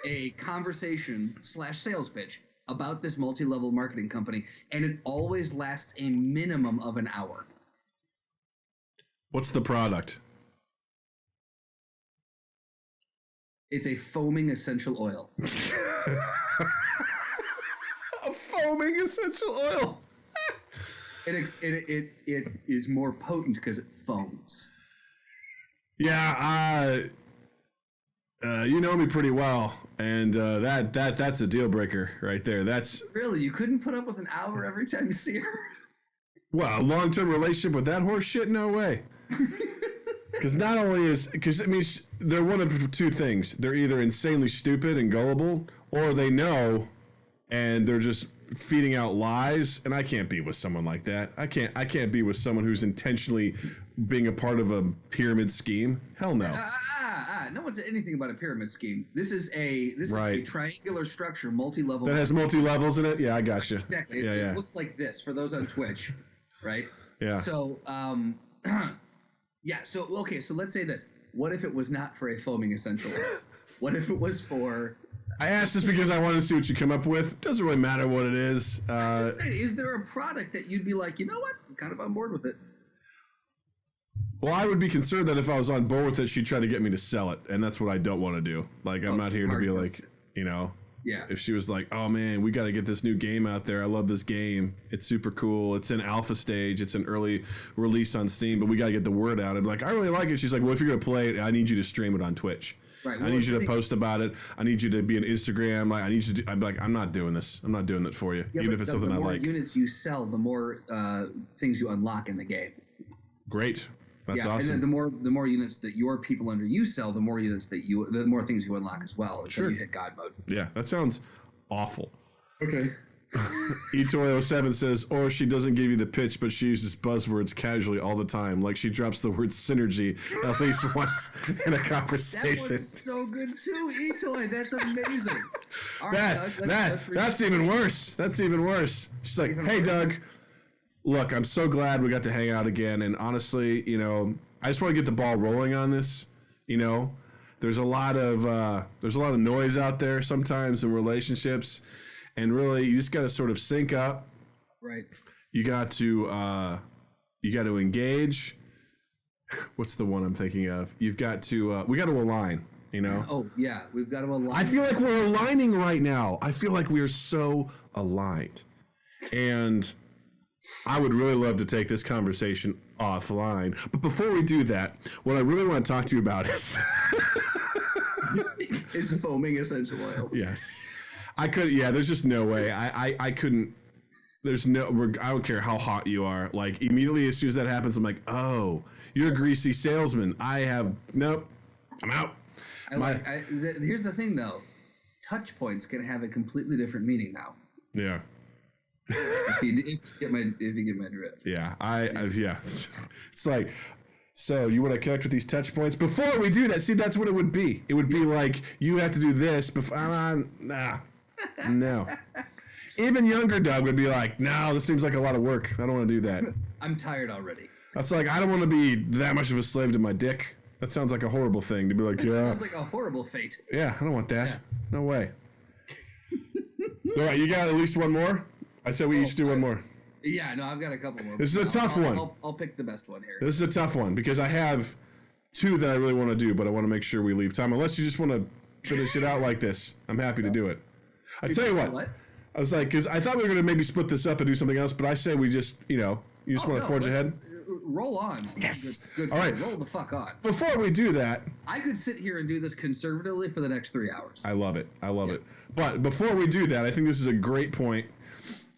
a conversation/sales pitch about this multi-level marketing company, and it always lasts a minimum of an hour. What's the product? It's a foaming essential oil. A foaming essential oil. It is more potent because it foams. Yeah, you know me pretty well, and that's a deal breaker right there. That's Really, you couldn't put up with an hour every time you see her? well, a long-term relationship with that horse shit? No way. Because they're one of two things. They're either insanely stupid and gullible, or they know, and they're just feeding out lies. And I can't be with someone like that. I can't be with someone who's intentionally being a part of a pyramid scheme. Hell no. No one said anything about a pyramid scheme. This is a Right. triangular structure, multi-level. That has multi-levels in it? Yeah, I got you. Exactly. Yeah, It looks like this for those on Twitch, right? Yeah. So, yeah. So, okay. So let's say this. What if it was not for a foaming essential oil? What if it was for? I asked this because I wanted to see what you come up with. Doesn't really matter what it is. Is there a product that you'd be like, you know what, I'm kind of on board with it? Well, I would be concerned that if I was on board with it, she'd try to get me to sell it, and that's what I don't want to do. Like, I'm not here to be like, Yeah. if she was like, oh man, we got to get this new game out there. I love this game. It's super cool. It's in alpha stage. It's an early release on Steam, but we got to get the word out. I'd be like, I really like it. She's like, well, if you're going to play it, I need you to stream it on Twitch. Right. I need you to post about it. I need you to be on Instagram. Like, I need you to. I'm like, I'm not doing this. I'm not doing that for you. Yeah, even but if it's something I the more like. units you sell, the more things you unlock in the game. Great. That's yeah, awesome. and then the more units that your people under you sell, the more more things you unlock as well. Until Sure. you hit God mode. Yeah, that sounds awful. Okay. Etoy07 says, or she doesn't give you the pitch, but she uses buzzwords casually all the time. Like she drops the word synergy at least once in a That conversation. one's so good too, Etoy. That's amazing. All right, Doug, let's That's even worse. That's even worse. She's like, hey, Doug, look, I'm so glad we got to hang out again. And honestly, I just want to get the ball rolling on this. There's a lot of noise out there sometimes in relationships. And really, you just got to sort of sync up. Right. You got to engage. what's the one I'm thinking of? You've got to, we got to align, you know? Oh, yeah. We've got to align. I feel like we're aligning right now. I feel like we are so aligned. And I would really love to take this conversation offline. But before we do that, what I really want to talk to you about is... is foaming essential oils. Yes. I could, yeah, there's just no way. I couldn't, there's no, I don't care how hot you are. Like, immediately as soon as that happens, I'm like, oh, you're a greasy salesman. Nope, I'm out. Here's the thing, though. Touch points can have a completely different meaning now. Yeah. If you get my drift. Yeah, yeah. It's like, so you want to connect with these touch points? Before we do that, see, that's what it would be. It would be like, you have to do this before, no. Even younger Doug would be like, no, this seems like a lot of work. I don't want to do that. I'm tired already. That's like, I don't want to be that much of a slave to my dick. That sounds like a horrible thing to be like, yeah. Sounds like a horrible fate. Yeah, I don't want that. Yeah. No way. All right, you got at least one more? I said we each do one more. Yeah, no, I've got a couple more. This is a tough one. I'll pick the best one here. This is a tough one because I have two that I really want to do, but I want to make sure we leave time. Unless you just want to finish it out like this, I'm happy to do it. I tell you what. I was like, because I thought we were going to maybe split this up and do something else, but I say we just, you just want to forge ahead. Roll on. Yes. Good. All right. Roll the fuck on. Before we do that, I could sit here and do this conservatively for the next 3 hours. I love it. But before we do that, I think this is a great point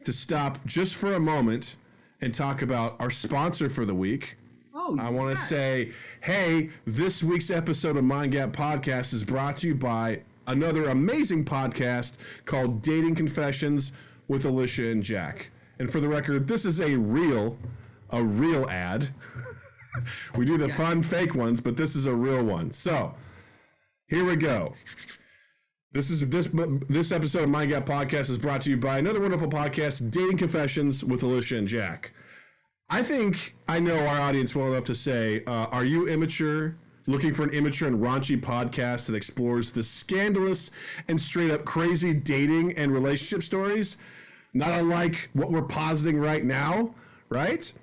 to stop just for a moment and talk about our sponsor for the week. Oh, I want to say, hey, this week's episode of Mind Gap Podcast is brought to you by another amazing podcast called Dating Confessions with Alicia and Jack. And for the record, this is a real ad. We do the fun fake ones, but this is a real one. So here we go. This episode of Mind Gap Podcast is brought to you by another wonderful podcast, Dating Confessions with Alicia and Jack. I think I know our audience well enough to say, are you immature? Looking for an immature and raunchy podcast that explores the scandalous and straight up crazy dating and relationship stories? Not unlike what we're positing right now, right?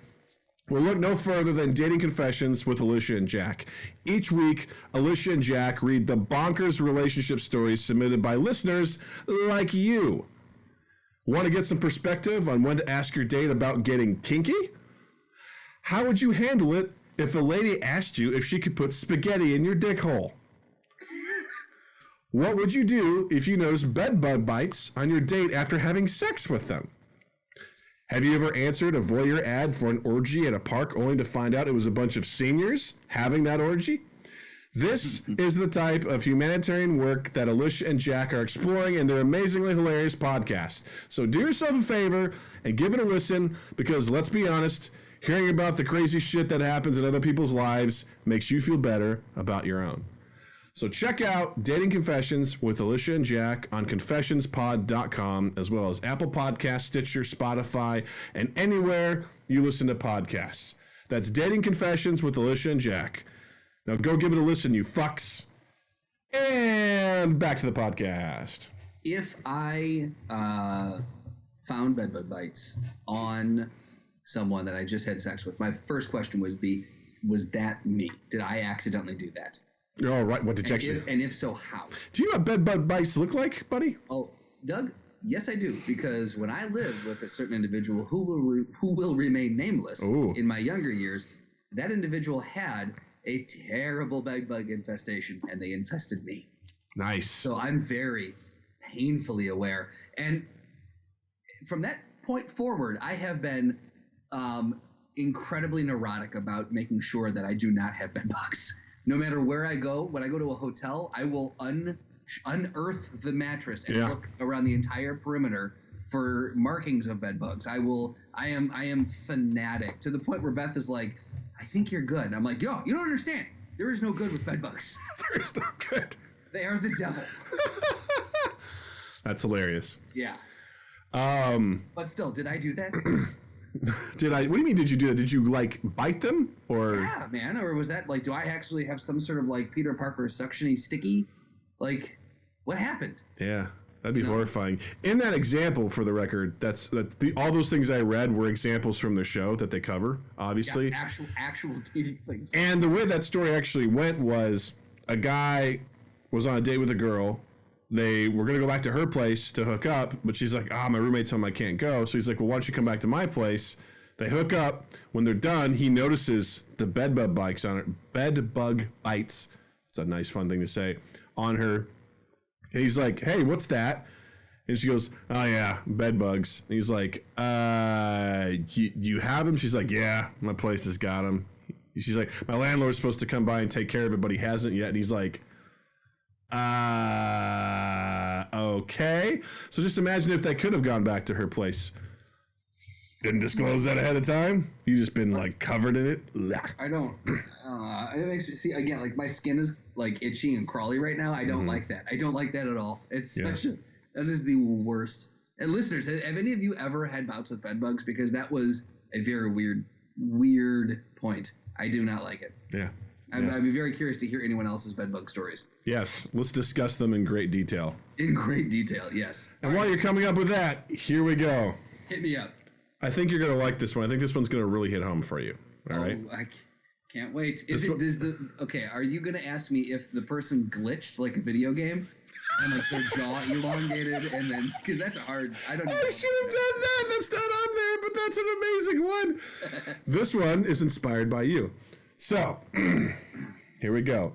Well, look no further than Dating Confessions with Alicia and Jack. Each week, Alicia and Jack read the bonkers relationship stories submitted by listeners like you. Want to get some perspective on when to ask your date about getting kinky? How would you handle it if a lady asked you if she could put spaghetti in your dick hole? What would you do if you noticed bed bug bites on your date after having sex with them? Have you ever answered a voyeur ad for an orgy at a park only to find out it was a bunch of seniors having that orgy? This is the type of humanitarian work that Alicia and Jack are exploring in their amazingly hilarious podcast. So do yourself a favor and give it a listen, because let's be honest, hearing about the crazy shit that happens in other people's lives makes you feel better about your own. So check out Dating Confessions with Alicia and Jack on confessionspod.com, as well as Apple Podcasts, Stitcher, Spotify, and anywhere you listen to podcasts. That's Dating Confessions with Alicia and Jack. Now go give it a listen, you fucks. And back to the podcast. If I found bedbug bites on someone that I just had sex with, my first question would be, was that me? Did I accidentally do that? Oh, right. What did you actually? And if so, how? Do you know what bed bug bites look like, buddy? Oh, Doug, yes, I do. Because when I lived with a certain individual who will remain nameless in my younger years, that individual had a terrible bed bug infestation, and they infested me. Nice. So I'm very painfully aware. And from that point forward, I have been incredibly neurotic about making sure that I do not have bed bugs. No matter where I go, when I go to a hotel, I will unearth the mattress and look around the entire perimeter for markings of bed bugs. I am fanatic to the point where Beth is like, I think you're good. And I'm like, yo, you don't understand. There is no good with bed bugs. There is no good. They are the devil. That's hilarious. Yeah. But still, did I do that? What do you mean did you do that? Did you like bite them or? Yeah, man. Or was that like, do I actually have some sort of like Peter Parker suctiony sticky? Like, what happened? Yeah. That'd be horrifying. In that example, for the record, all those things I read were examples from the show that they cover, obviously. Yeah, actual dating things. And the way that story actually went was a guy was on a date with a girl. They were going to go back to her place to hook up, but she's like, my roommate told me I can't go. So he's like, well, why don't you come back to my place? They hook up. When they're done, he notices the bedbug bites on it. Bedbug bites. It's a nice, fun thing to say on her. And he's like, hey, what's that? And she goes, oh, yeah, bed bugs. And he's like, you have them? She's like, yeah, my place has got them. She's like, my landlord's supposed to come by and take care of it, but he hasn't yet. And he's like, okay. So just imagine if they could have gone back to her place. Didn't disclose that ahead of time. You just been like covered in it. I don't. It makes me see again. Like my skin is like itchy and crawly right now. I don't like that. I don't like that at all. It's that is the worst. And listeners, have any of you ever had bouts with bed bugs? Because that was a very weird point. I do not like it. Yeah. I'd be very curious to hear anyone else's bed bug stories. Yes, let's discuss them in great detail. In great detail, yes. And while you're coming up with that, here we go. Hit me up. I think you're going to like this one. I think this one's going to really hit home for you. All right. I can't wait. Are you going to ask me if the person glitched like a video game and like their jaw elongated and then, because that's hard. I should have done that. That's not on there, but that's an amazing one. This one is inspired by you. So here we go.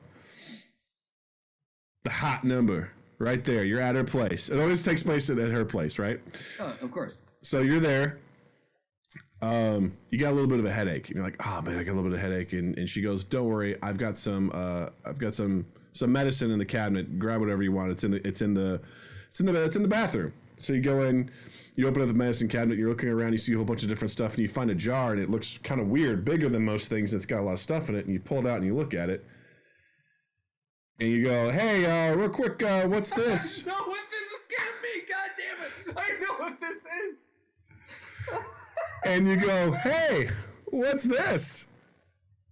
The hot number right there. You're at her place. It always takes place at her place, right? Oh, of course. So you're there. You got a little bit of a headache. And you're like, oh man, I got a little bit of a headache. And she goes, don't worry, I've got some medicine in the cabinet. Grab whatever you want. It's in the bathroom. So you go in, you open up the medicine cabinet, you're looking around, you see a whole bunch of different stuff, and you find a jar, and it looks kind of weird, bigger than most things. It's got a lot of stuff in it, and you pull it out and you look at it, and you go, hey, real quick, what's this? I know what this is gonna be. God damn it! I know what this is. And you go, hey, what's this?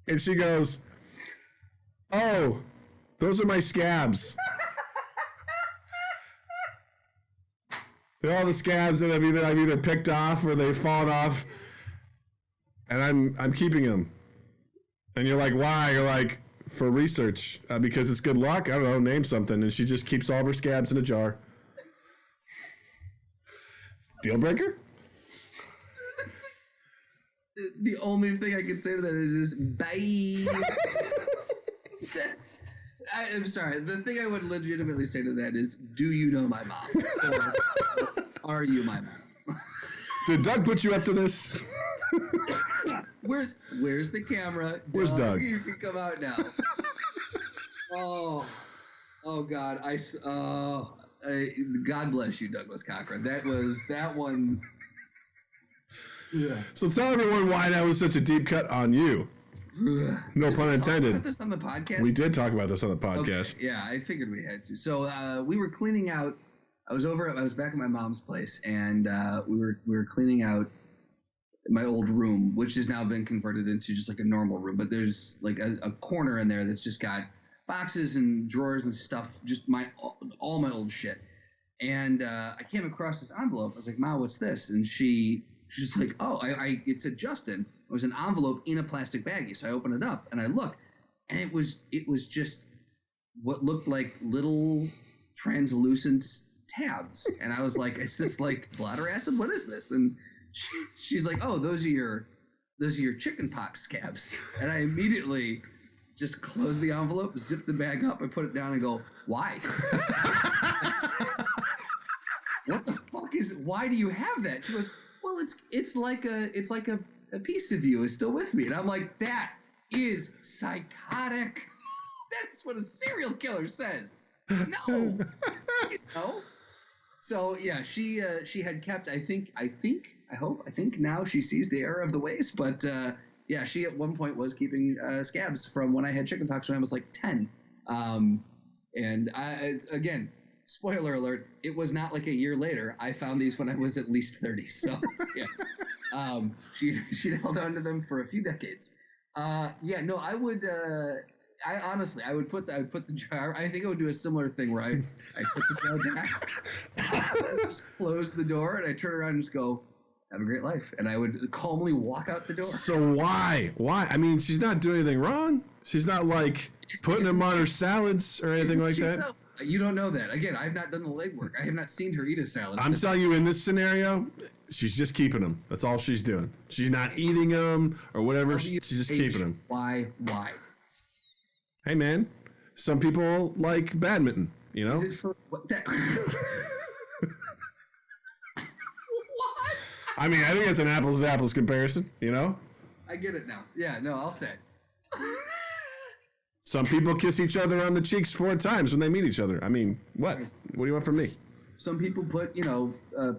And she goes, oh, those are my scabs. They're all the scabs that I've either picked off or they've fallen off, and I'm keeping them. And you're like, why? You're like, for research, because it's good luck. I don't know, name something. And she just keeps all of her scabs in a jar. Deal breaker? The only thing I can say to that is just bye. I'm sorry. The thing I would legitimately say to that is, do you know my mom? Or are you my mom? Did Doug put you up to this? Where's the camera? Where's Doug? You can come out now. Oh God. God bless you, Douglas Cochran. That one. Yeah. So tell everyone why that was such a deep cut on you. No pun intended. Talk about this on the podcast? We did talk about this on the podcast. Okay. Yeah, I figured we had to. So we were cleaning out. I was back at my mom's place, and we were cleaning out my old room, which has now been converted into just like a normal room. But there's like a corner in there that's just got boxes and drawers and stuff, just all my old shit. And I came across this envelope. I was like, Ma, what's this? And she's like, oh, it said Justin. It was an envelope in a plastic baggie. So I opened it up and I look, and it was just what looked like little translucent tabs. And I was like, is this like bladder acid? What is this? And she's like, oh, those are your chicken pox scabs. And I immediately just closed the envelope, zipped the bag up, and put it down and go, why? What the fuck why do you have that? She goes, well, it's like a piece of you is still with me. And I'm like, that is psychotic. That's what a serial killer says. No. No. So yeah, she had kept, I think now she sees the error of the ways, but yeah, she at one point was keeping scabs from when I had chickenpox when I was like 10. And again, spoiler alert, it was not like a year later. I found these when I was at least 30. So yeah, she held on to them for a few decades. Yeah, no, I would, I honestly, I would put the jar. I think I would do a similar thing where I put the jar down, just close the door, and I turn around and just go, "Have a great life," and I would calmly walk out the door. So why? I mean, she's not doing anything wrong. She's not like putting them on her salads or anything like that. No, you don't know that. Again, I have not done the legwork. I have not seen her eat a salad. I'm telling you, in this scenario, she's just keeping them. That's all she's doing. She's not eating them or whatever. She's just keeping them. Why? Hey, man, some people like badminton, you know? Is it for what that? What? I mean, I think it's an apples to apples comparison, you know? I get it now. Yeah, no, I'll stay. Some people kiss each other on the cheeks 4 times when they meet each other. I mean, what? What do you want from me? Some people put,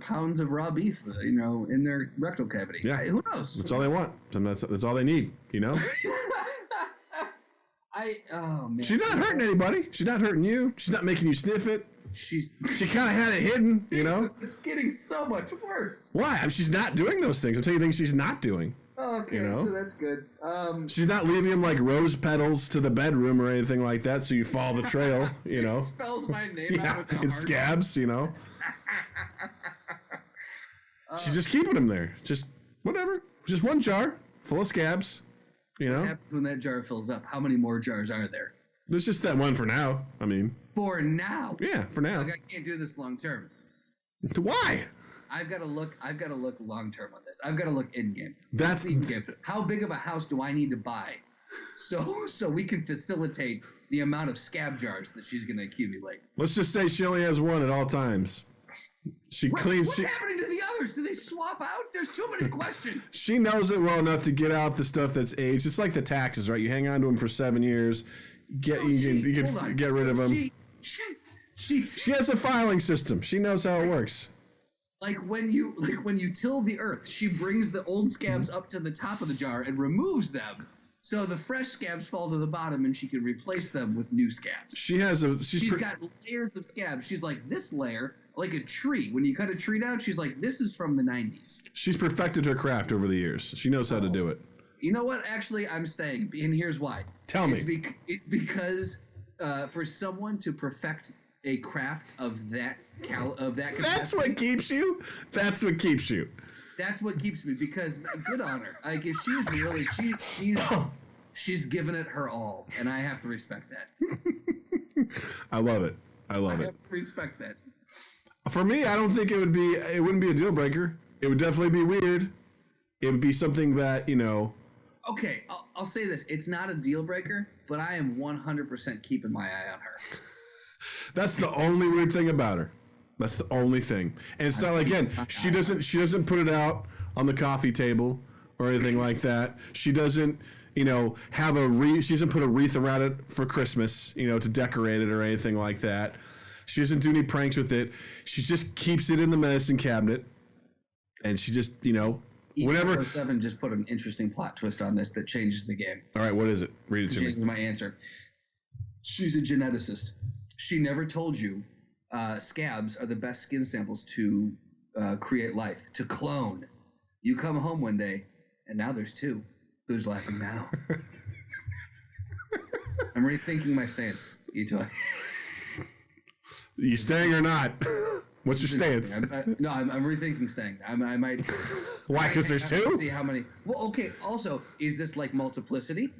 pounds of raw beef, in their rectal cavity. Yeah. Who knows? That's all they want. That's all they need, you know? Oh man. She's not hurting anybody. She's not hurting you. She's not making you sniff it. She kind of had it hidden, you know? It's getting so much worse. Why? I mean, she's not doing those things. I'm telling you things she's not doing. Okay, you know? So that's good. She's not leaving him like rose petals to the bedroom or anything like that, so you follow the trail, you know? Spells my name out with in scabs, you know? She's just keeping them there. Just whatever. Just one jar full of scabs, you know? What happens when that jar fills up? How many more jars are there? There's just that one for now. I mean. For now? Yeah, for now. Like, I can't do this long term. Why? I've got to look long term on this. I've got to look in game. That's in game. How big of a house do I need to buy so we can facilitate the amount of scab jars that she's going to accumulate? Let's just say she only has one at all times. What's happening to the others? Do they swap out? There's too many questions. She knows it well enough to get out the stuff that's aged. It's like the taxes, right? You hang on to them for 7 years. You can get rid of them. She has a filing system. She knows how it works. Like when you till the earth, she brings the old scabs up to the top of the jar and removes them, so the fresh scabs fall to the bottom, and she can replace them with new scabs. She's got layers of scabs. She's like, this layer, like a tree. When you cut a tree down, she's like, this is from the 90s. She's perfected her craft over the years. She knows how to do it. You know what? Actually, I'm staying, and here's why. Tell me. It's because for someone to perfect a craft of that capacity, That's what keeps you. That's what keeps you. That's what keeps me, because good on her. Like, if she's really she's given it her all, and I have to respect that. I love it. I have to respect that. For me, I don't think it wouldn't be a deal breaker. It would definitely be weird. It would be something that, you know. Okay, I'll say this. It's not a deal breaker, but I am 100% keeping my eye on her. That's the only weird thing about her. That's the only thing. And it's not, again, she doesn't put it out on the coffee table or anything like that. She doesn't, she doesn't put a wreath around it for Christmas, to decorate it or anything like that. She doesn't do any pranks with it. She just keeps it in the medicine cabinet. And she just, whatever. 7 just put an interesting plot twist on this that changes the game. All right, what is it? Read it to me. Changes my answer. She's a geneticist. She never told you scabs are the best skin samples to create life, to clone. You come home one day, and now there's 2. Who's laughing now? I'm rethinking my stance, Ito. You staying or not? What's your stance? I'm rethinking staying. I might. Why? Because there's 2? See how many. Well, okay. Also, is this like multiplicity?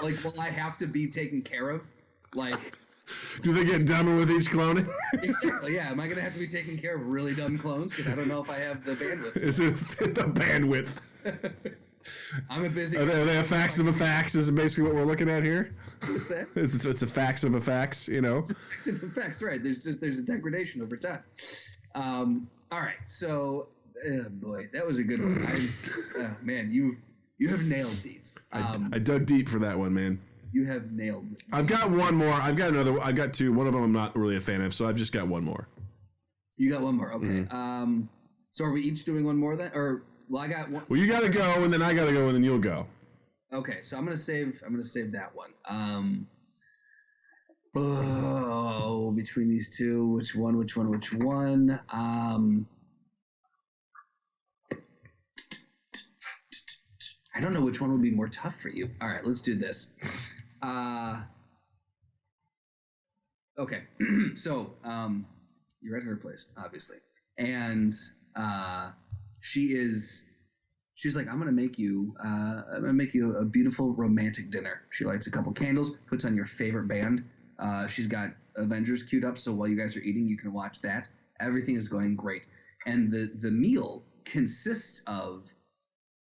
Will I have to be taken care of? Like. Do they get dumber with each cloning? Exactly. Yeah. Am I gonna have to be taking care of really dumb clones? Because I don't know if I have the bandwidth. Is it the bandwidth? I'm a busy. Are they a fax of a fax? Is basically what we're looking at here? What's that? It's a fax of a fax. It's a fax of a fax, right? There's a degradation over time. All right. So, boy, that was a good one. Man, you have nailed these. I dug deep for that one, man. You have nailed it. I've got one more. I've got another. I've got 2. One of them I'm not really a fan of, so I've just got one more. You got one more. Okay. Mm-hmm. So are we each doing one more then? Or I got one. Well, you got to go, and then I got to go, and then you'll go. Okay. So I'm gonna save that one. Between these 2, which one? I don't know which one would be more tough for you. All right, let's do this. Okay. So, you're at her place, obviously. And she's like, I'm gonna make you a beautiful romantic dinner. She lights a couple candles, puts on your favorite band. She's got Avengers queued up, so while you guys are eating, you can watch that. Everything is going great. And the meal consists of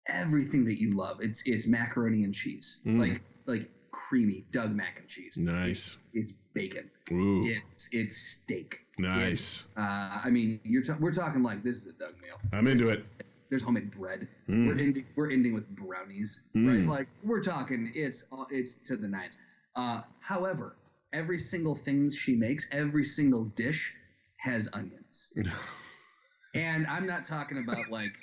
everything that you love. It's macaroni and cheese. Like creamy Doug mac and cheese. Nice. It's bacon. Ooh. It's steak. Nice. I mean, we're talking like this is a Doug meal. I'm into it. There's homemade bread. We're ending with brownies, right? Like we're talking, it's to the nines. However, every single thing she makes, every single dish has onions, and I'm not talking about like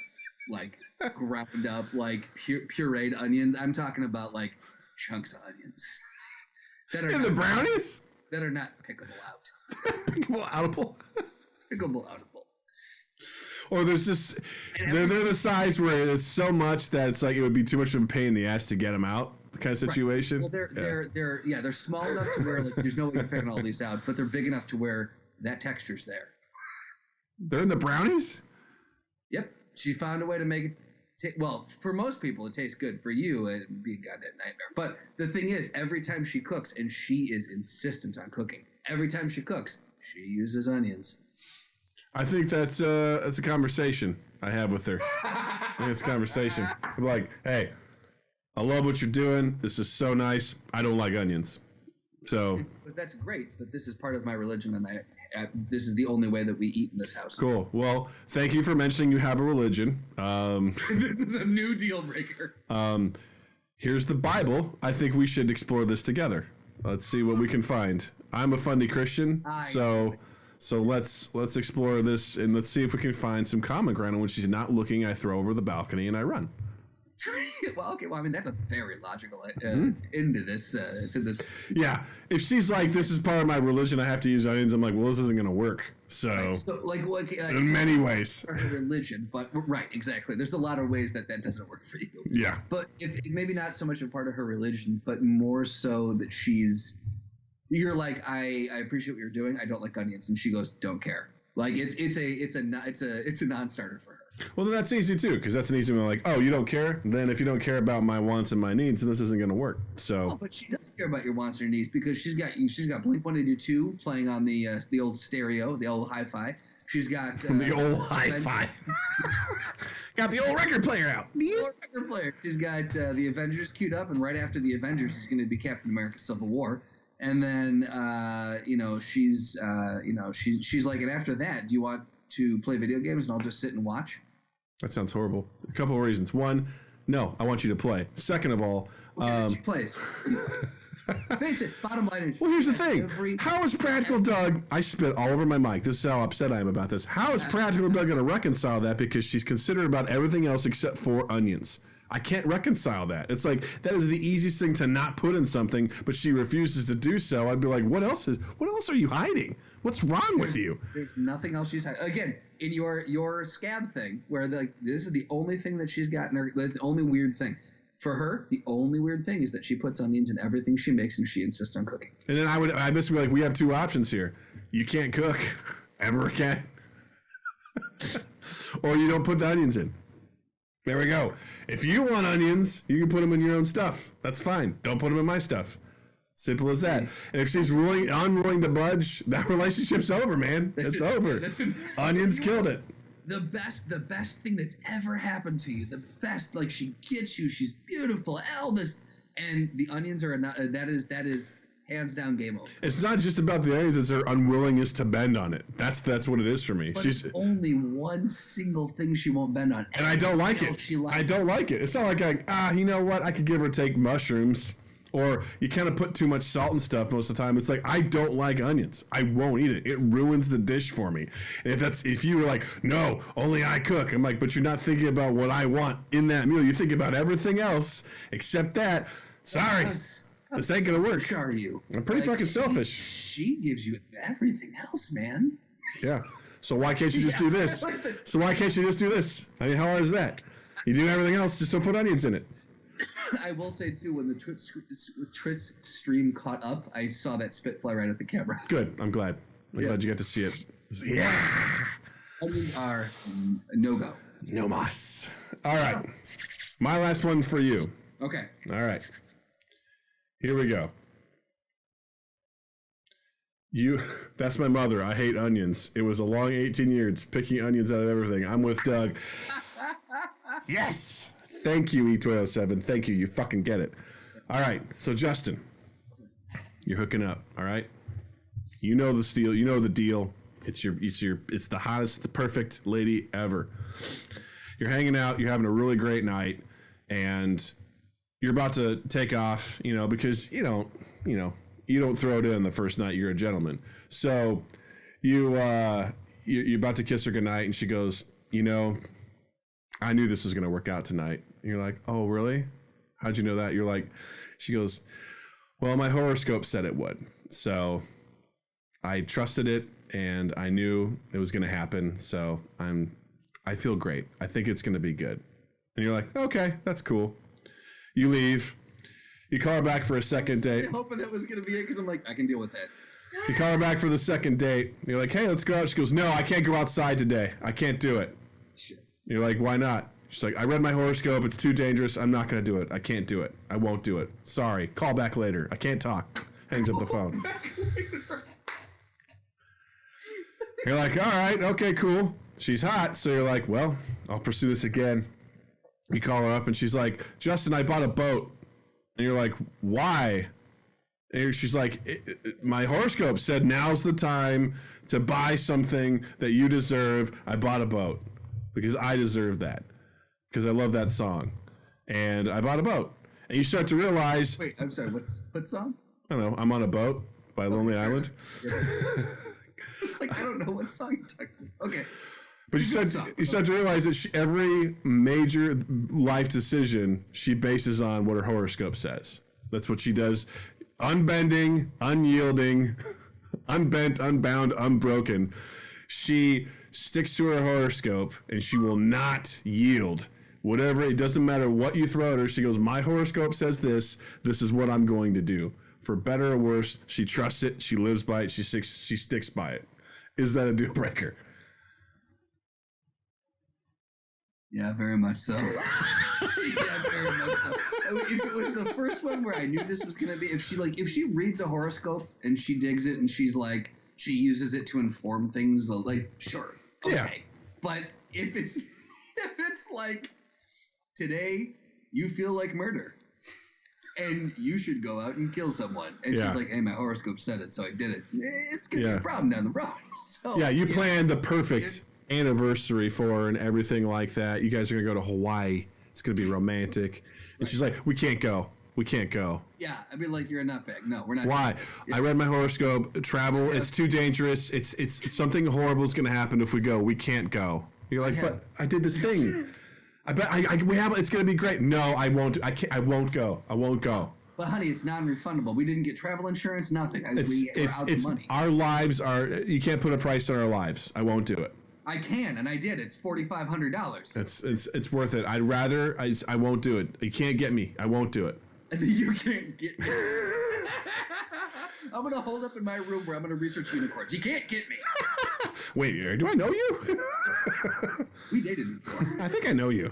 ground up like pureed onions. I'm talking about like chunks of onions that are in the brownies that are not pickable out. Pickable outable. Pickable outable. Or there's just they're the size where it's so much that it's like it would be too much of a pain in the ass to get them out, kind of situation. Well, they're small enough to where like there's no way you're picking all these out, but they're big enough to where that texture's there. They're in the brownies? Yep. She found a way to make it well, for most people it tastes good. For you it'd be a goddamn nightmare. But the thing is, every time she cooks, and she is insistent on cooking, every time she cooks, she uses onions. I think that's a conversation I have with her. I think it's a conversation. I'm like, hey, I love what you're doing. This is so nice. I don't like onions. So that's great, but this is part of my religion, and this is the only way that we eat in this house. Cool. Well, thank you for mentioning you have a religion. This is a new deal breaker. Here's the Bible. I think we should explore this together. Let's see what we can find. I'm a fundy Christian, so let's explore this, and let's see if we can find some common ground. And when she's not looking, I throw over the balcony and I run. Well, okay. Well, I mean, that's a very logical end to this. Yeah. If she's like, this is part of my religion, I have to use onions. I'm like, well, this isn't going to work. So in many ways, religion, but right, exactly. There's a lot of ways that doesn't work for you. Yeah. But if maybe not so much a part of her religion, but more so that you're like, I appreciate what you're doing. I don't like onions, and she goes, don't care. Like it's a non-starter for her. Well, then that's easy too, because that's an easy one. Like, oh, you don't care? Then if you don't care about my wants and my needs, then this isn't going to work. So, but she does care about your wants and your needs, because she's got Blink-182 playing on the old stereo, the old hi-fi. She's got the old hi-fi. Got the old record player out. The old record player. She's got the Avengers queued up, and right after the Avengers is going to be Captain America: Civil War. And then, she's like, and after that, do you want to play video games and I'll just sit and watch? That sounds horrible. A couple of reasons. One, no, I want you to play. Second of all, she plays. Face it, bottom line is. Well, here's the thing. How is Practical Doug? I spit all over my mic. This is how upset I am about this. How is Practical Doug going to reconcile that? Because she's considerate about everything else except for onions. I can't reconcile that. It's like, that is the easiest thing to not put in something, but she refuses to do so. I'd be like, what else are you hiding? What's wrong with you? There's nothing else she's hiding. Again, in your scab thing, where this is the only thing that she's got in her, the only weird thing. For her, the only weird thing is that she puts onions in everything she makes, and she insists on cooking. And then I just be like, we have two options here. You can't cook ever again. Or you don't put the onions in. There we go. If you want onions, you can put them in your own stuff. That's fine. Don't put them in my stuff. Simple as that. And if she's unwilling to budge, that relationship's over, man. It's over. Onions killed it. The best thing that's ever happened to you. The best, like, she gets you. She's beautiful. Elvis. And the onions are that is hands down game over. It's not just about the onions, it's her unwillingness to bend on it. That's what it is for me. But she's only one single thing she won't bend on. And I don't like it. I don't like it. It's not like you know what? I could give or take mushrooms. Or you kind of put too much salt and stuff most of the time. It's like, I don't like onions. I won't eat it. It ruins the dish for me. And if you were like, no, only I cook. I'm like, but you're not thinking about what I want in that meal. You think about everything else except that. Sorry. This ain't gonna work. Are you? I'm pretty fucking selfish. She gives you everything else, man. Yeah. So why can't you just do this? So why can't you just do this? I mean, how hard is that? You do everything else, just don't put onions in it. I will say too, when the Twitch stream caught up, I saw that spit fly right at the camera. Good. I'm glad. I'm glad you got to see it. Yeah. Onions are no go. No mas. All right. My last one for you. Okay. All right. Here we go. That's my mother. I hate onions. It was a long 18 years picking onions out of everything. I'm with Doug. Yes. Thank you, E207. Thank you. You fucking get it. All right. So, Justin, you're hooking up. All right. You know the steal. You know the deal. It's the hottest, the perfect lady ever. You're hanging out. You're having a really great night, and you're about to take off. Because you don't throw it in the first night. You're a gentleman. So you're about to kiss her goodnight, and she goes, I knew this was going to work out tonight. And you're like, oh, really? How'd you know that? You're like, she goes, well, my horoscope said it would. So I trusted it, and I knew it was going to happen. So I feel great. I think it's going to be good. And you're like, okay, that's cool. You leave. You call her back for a second date. I'm hoping that was going to be it because I'm like, I can deal with that. You call her back for the second date. You're like, hey, let's go out. She goes, no, I can't go outside today. I can't do it. Shit. You're like, why not? She's like, I read my horoscope. It's too dangerous. I'm not going to do it. I can't do it. I won't do it. Sorry. Call back later. I can't talk. Hangs up the phone. You're like, all right, okay, cool. She's hot. So you're like, well, I'll pursue this again. You call her up and she's like, Justin, I bought a boat. And you're like, why? And she's like, my horoscope said now's the time to buy something that you deserve. I bought a boat because I deserve that. Because I love that song. And I bought a boat. And you start to realize... Wait, I'm sorry, what song? I don't know. I'm on a Boat by Lonely Island. It's like, I don't know what song you're talking about. Okay. But you start to realize that every major life decision she bases on what her horoscope says. That's what she does. Unbending, unyielding, unbent, unbound, unbroken. She sticks to her horoscope and she will not yield. Whatever, it doesn't matter what you throw at her. She goes, my horoscope says this. This is what I'm going to do. For better or worse, she trusts it. She lives by it. She sticks by it. Is that a deal breaker? Yeah, very much so. Yeah, very much so. I mean, if it was the first one where I knew this was going to be, if she reads a horoscope and she digs it and she's like, she uses it to inform things, like, sure, okay. Yeah. But if it's like, today you feel like murder and you should go out and kill someone, and she's like, hey, my horoscope said it, so I did it. It's going to be a problem down the road. So, you planned the perfect anniversary for her and everything like that. You guys are gonna go to Hawaii. It's gonna be romantic. And she's like, we can't go. Yeah, I'd be like, you're a nutbag. No, we're not. Why? I read my horoscope. Travel. It's too dangerous. It's something horrible is gonna happen if we go. We can't go. You're like, but I did this thing. I bet we have. It's gonna be great. No, I won't. I can't. I won't go. But honey, it's non-refundable. We didn't get travel insurance. Nothing. We're out of money. Our lives are. You can't put a price on our lives. I won't do it. I can, and I did. It's $4,500. It's worth it. I'd rather. I won't do it. You can't get me. I won't do it. You can't get me. I'm gonna hold up in my room where I'm gonna research unicorns. You can't get me. Wait, do I know you? We dated before. I think I know you.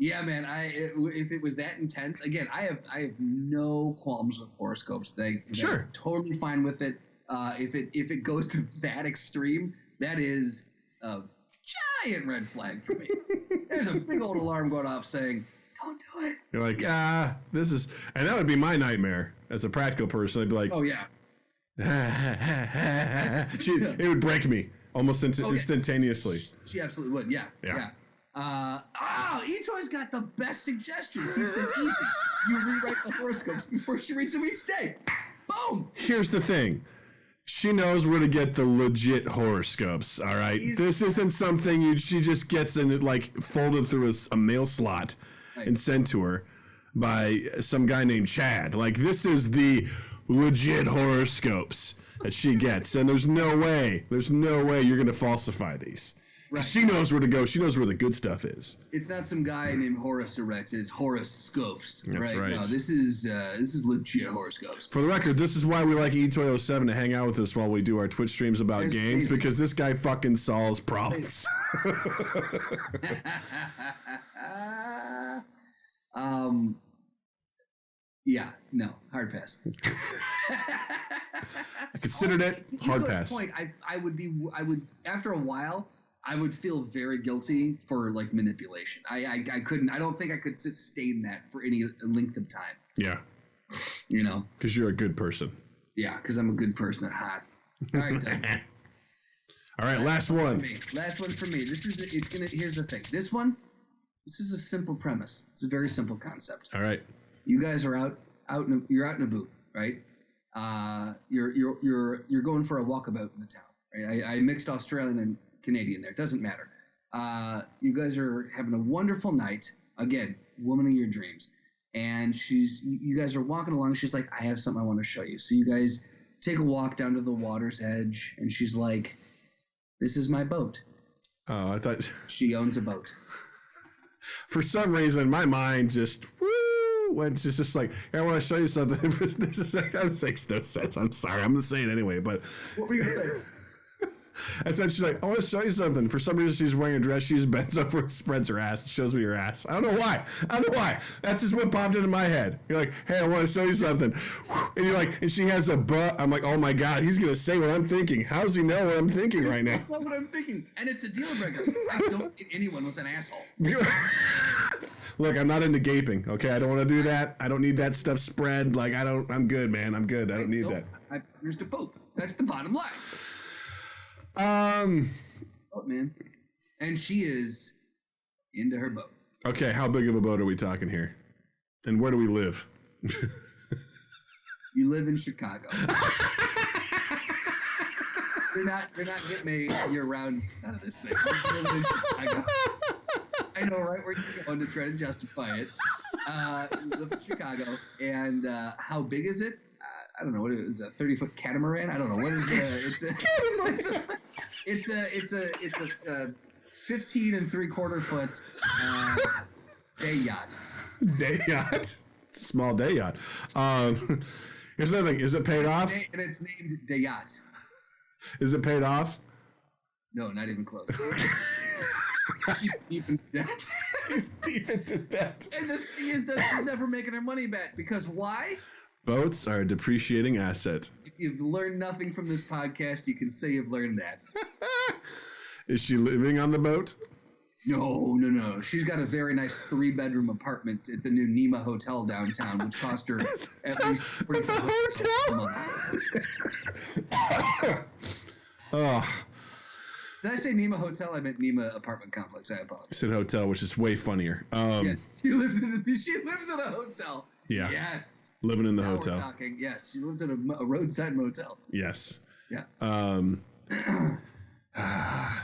Yeah, man. If it was that intense, again, I have no qualms with horoscopes. They're totally fine with it. If it goes to that extreme, that is a giant red flag for me. There's a big old alarm going off saying, don't do it. You're like, this is, and that would be my nightmare as a practical person. I'd be like, oh yeah. It would break me almost instantaneously. She absolutely would. Yeah. Ito's got the best suggestions. He said, easy. You rewrite the horoscopes before she reads them each day. Boom. Here's the thing. She knows where to get the legit horoscopes, all right? This isn't something she just gets in folded through a mail slot and sent to her by some guy named Chad. This is the legit horoscopes that she gets, and there's no way you're going to falsify these. Right. She knows where to go. She knows where the good stuff is. It's not some guy named Horace Eretz. It's Horace Scopes. That's right. No, this is legit horoscopes. For the record, this is why we like eToy07 to hang out with us while we do our Twitch streams about That's games, crazy. because this guy fucking solves problems. Yeah, no, hard pass. I considered it. To Hard Eco's pass. Point, I would after a while, I would feel very guilty for like manipulation. I couldn't. I don't think I could sustain that for any length of time. Yeah, You know. because you're a good person. Yeah, because I'm a good person at hot. All right, Doug. All right, last one. Last one for me. Here's the thing. This is a simple premise. It's a very simple concept. All right. You guys are you're out in a boot, right? You're going for a walkabout in the town, right? I mixed Australian and Canadian there. It doesn't matter. You guys are having a wonderful night. Again, woman of your dreams. And you guys are walking along. She's like, I have something I want to show you. So you guys take a walk down to the water's edge, and she's like, this is my boat. Oh, I thought She owns a boat. for some reason my mind just went just like, hey, I want to show you something. This makes no sense. I'm sorry. I'm gonna say it anyway, but What were you gonna say? that's when she's like, I want to show you something. For some reason, she's wearing a dress. She just bends over and spreads her ass and shows me her ass. I don't know why. That's just what popped into my head. You're like, hey, I want to show you something. And you're like, and she has a butt. I'm like, oh my God, he's going to say what I'm thinking. How does he know what I'm thinking right now? That's not what I'm thinking. And it's a deal breaker. I don't get anyone with an asshole. Look, I'm not into gaping. Okay. I don't want to do that. I don't need that stuff spread. Like, I'm good, man. I'm good. I don't need that. I produced a boat. That's the bottom line. Oh, man. And she is into her boat. Okay. How big of a boat are we talking here? And where do we live? You live in Chicago. You're not getting me year-round out of this thing. You live in Chicago. I know right where you're going to try to justify it. You live in Chicago, and how big is it? I don't know what it is. A 30-foot catamaran? I don't know what is the. It's a 15 3/4 foot day yacht. Day yacht. It's a small day yacht. Here's the thing. Is it paid off? And it's named day yacht. Is it paid off? No, not even close. She's deep in debt. She's deep into debt. And the thing is that she's never making her money back because why? Boats are a depreciating asset. If you've learned nothing from this podcast, you can say you've learned that. Is she living on the boat? No. She's got a very nice 3-bedroom apartment at the new Nema Hotel downtown, which cost her at least $45 a month. Oh, Did I say Nema Hotel? I meant Nema Apartment Complex. I apologize. it's an hotel, which is way funnier. Yeah, she lives in a hotel. Yeah. Yes. Living in the Now we're hotel. talking. Yes, she lives in a roadside motel. Yes. Yeah.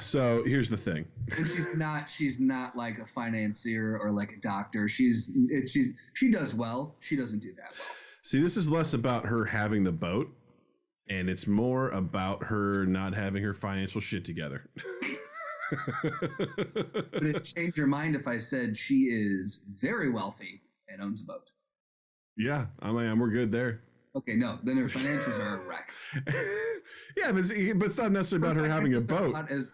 So here's the thing. And she's not like a financier or like a doctor. She does well. She doesn't do that well. See, this is less about her having the boat, and it's more about her not having her financial shit together. Would it change your mind if I said she is very wealthy and owns a boat? Yeah, we're good there. Okay, no, then her financials are a wreck. Yeah, but it's not necessarily about her having a boat. Not as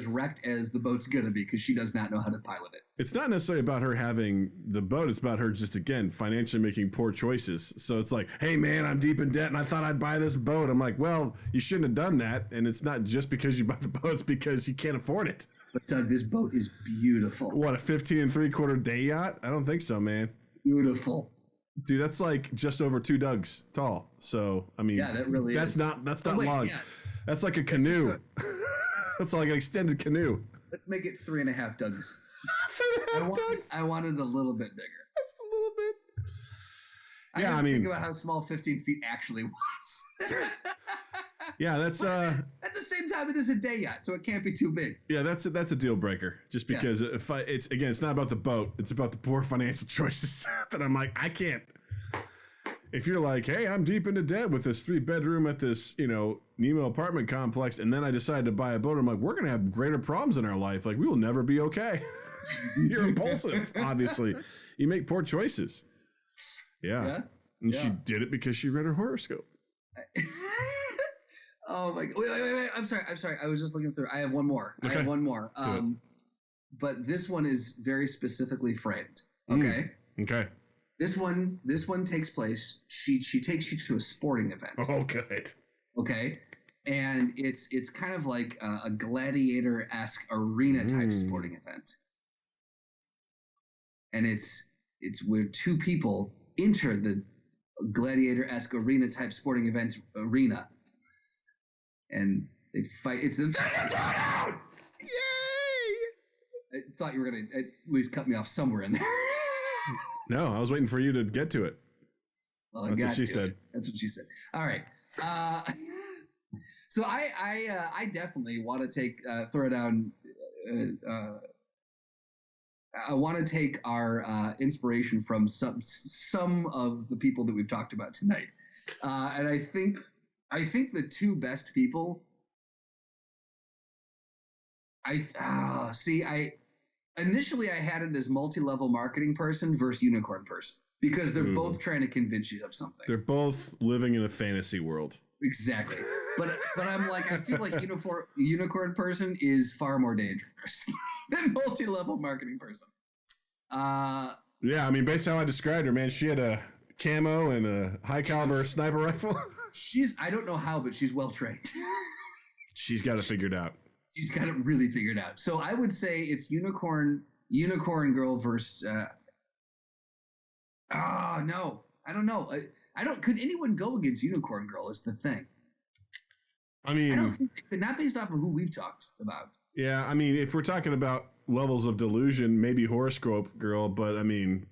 wrecked as the boat's gonna be because she does not know how to pilot it. It's not necessarily about her having the boat. It's about her just, again, financially making poor choices. So it's like, hey, man, I'm deep in debt and I thought I'd buy this boat. I'm like, well, you shouldn't have done that. And it's not just because you bought the boat. It's because you can't afford it. But Doug, this boat is beautiful. What, a 15 3/4 day yacht? I don't think so, man. Beautiful. Dude, that's like just over 2 Dougs tall. So, I mean, Yeah, that really that's is. not Wait, long. yeah. That's like a canoe. That's like an extended canoe. Let's make it 3.5 Dougs. 3.5 Dougs. I wanted a little bit bigger. That's a little bit. I Yeah, didn't I mean- think about how small 15 feet actually was. Yeah, that's At the same time, it is a day yacht, so it can't be too big. yeah, that's a deal breaker. Just because it's not about the boat, it's about the poor financial choices that I'm like, I can't. if you're like, hey, I'm deep into debt with this 3-bedroom at this, Nemo apartment complex, and then I decide to buy a boat, I'm like, we're going to have greater problems in our life. Like, we will never be okay. You're impulsive, obviously. You make poor choices. Yeah. And she did it because she read her horoscope. Oh my God. Wait. I'm sorry. I was just looking through. I have one more. But this one is very specifically framed. Okay. Okay. This one takes place. She takes you to a sporting event. Oh, good. Okay. And it's kind of like a gladiator-esque arena type sporting event. And it's where two people enter the gladiator-esque arena type sporting event arena. And they fight. It's the Yay! I thought you were going to at least cut me off somewhere in there. No, I was waiting for you to get to it. Well, That's what she said. That's what she said. All right. So I definitely want to throw down. I want to take our inspiration from some of the people that we've talked about tonight, and I think the two best people. Initially I had it as multi-level marketing person versus unicorn person because they're both trying to convince you of something. They're both living in a fantasy world. Exactly. But I'm like, I feel like unicorn person is far more dangerous than multi-level marketing person. Yeah, I mean, based on how I described her, man, she had a camo and a high caliber sniper rifle. I don't know how, but she's well trained. She's got it figured out. She's got it really figured out. So I would say it's unicorn girl versus. No, I don't know. I don't. Could anyone go against unicorn girl? Is the thing. I mean, I don't think, not based off of who we've talked about. Yeah, I mean, if we're talking about levels of delusion, maybe horoscope girl, but I mean,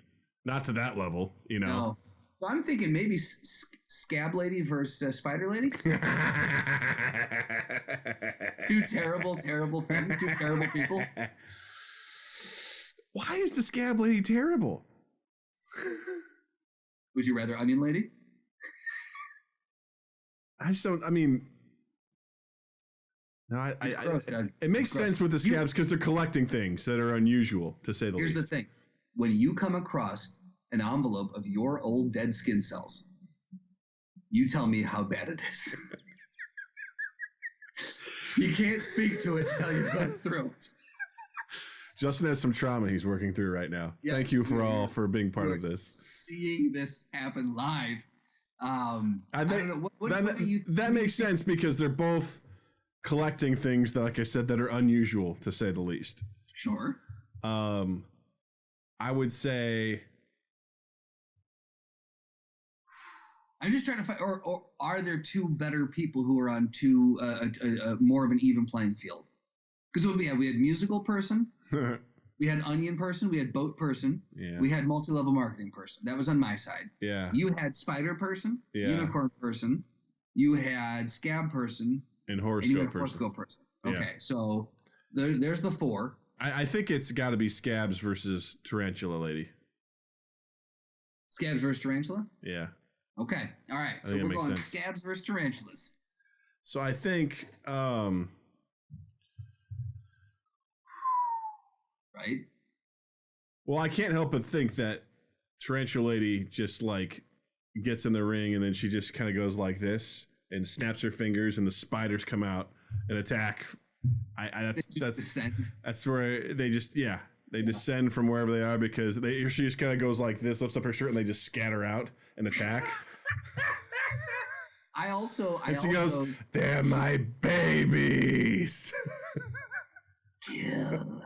not to that level, No. So I'm thinking maybe Scab Lady versus Spider Lady. Two terrible things. Two terrible people. Why is the Scab Lady terrible? Would you rather Onion Lady? I just don't. I mean, no. It makes sense with the scabs because they're collecting things that are unusual, to say the least. Here's the thing: when you come across an envelope of your old dead skin cells, you tell me how bad it is. You can't speak to it until you've gone through it. Justin has some trauma he's working through right now. Yeah, thank you for being part of this. Seeing this happen live. I think that makes sense because they're both collecting things that, like I said, that are unusual, to say the least. Sure. I would say. I'm just trying to find, or are there two better people who are on more of an even playing field? Because what we had musical person, we had onion person, we had boat person, we had multi-level marketing person. That was on my side. Yeah. You had spider person, unicorn person, you had scab person, and horoscope person. Okay, so there's the four. I think it's got to be scabs versus tarantula lady. Scabs versus tarantula? Yeah. Okay. All right. So we're going scabs versus tarantulas. So I think, right? Well, I can't help but think that Tarantula Lady just like gets in the ring and then she just kind of goes like this and snaps her fingers and the spiders come out and attack. That's where they just descend from wherever they are because she just kind of goes like this, lifts up her shirt, and they just scatter out and attack. She goes, "They're my babies." Kill.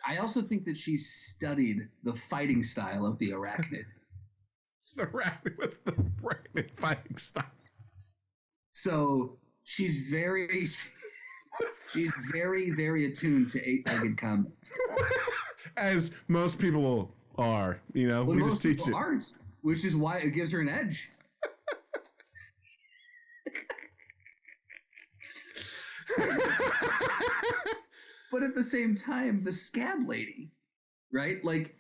I also think that she studied the fighting style of the arachnid. What's the arachnid fighting style? So she's very, very attuned to eight-legged combat. As most people are, we just teach it. Aren't, which is why it gives her an edge. But at the same time, the scab lady, right? Like,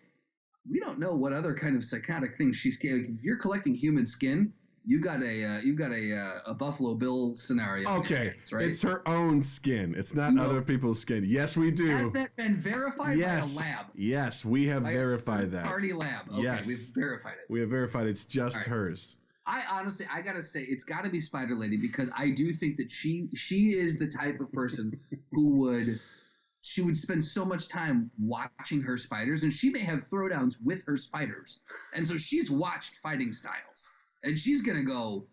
we don't know what other kind of psychotic things she's. If you're collecting human skin, you've got a Buffalo Bill scenario. Okay, right? it's her own skin. It's not other people's skin. Yes, we do. Has that been verified by a lab? Yes, we have verified that. Party lab. Okay, yes. we've verified it. We have verified it's just hers. I honestly, I gotta say, it's got to be Spider Lady because I do think that she is the type of person who would spend so much time watching her spiders, and she may have throwdowns with her spiders, and so she's watched fighting styles, and she's gonna go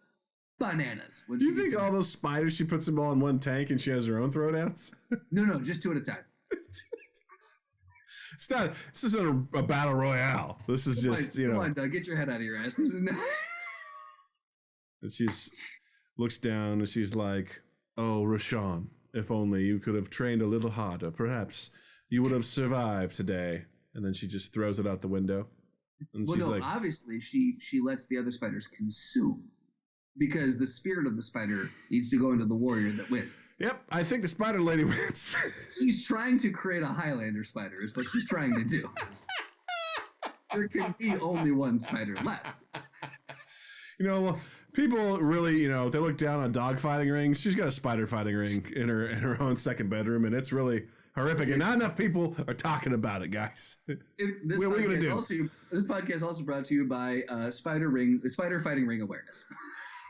bananas. Do you think all those spiders, she puts them all in one tank and she has her own throwdowns? No, just 2 at a time. It's not. This isn't a battle royale. This is just Come on, Doug, get your head out of your ass. This is not. And she's looks down and she's like, "Oh, Rashawn, if only you could have trained a little harder, perhaps you would have survived today." And then she just throws it out the window. And Well, she's no, like, obviously she lets the other spiders consume because the spirit of the spider needs to go into the warrior that wins. "Yep, I think the Spider Lady wins." She's trying to create a Highlander spider is what she's trying to do. There can be only one spider left. You know, people really, you know, they look down on dog fighting rings. She's got a spider fighting ring in her own second bedroom, and it's really horrific. And not enough people are talking about it, guys. This What are we gonna do? This podcast also brought to you by spider fighting ring awareness.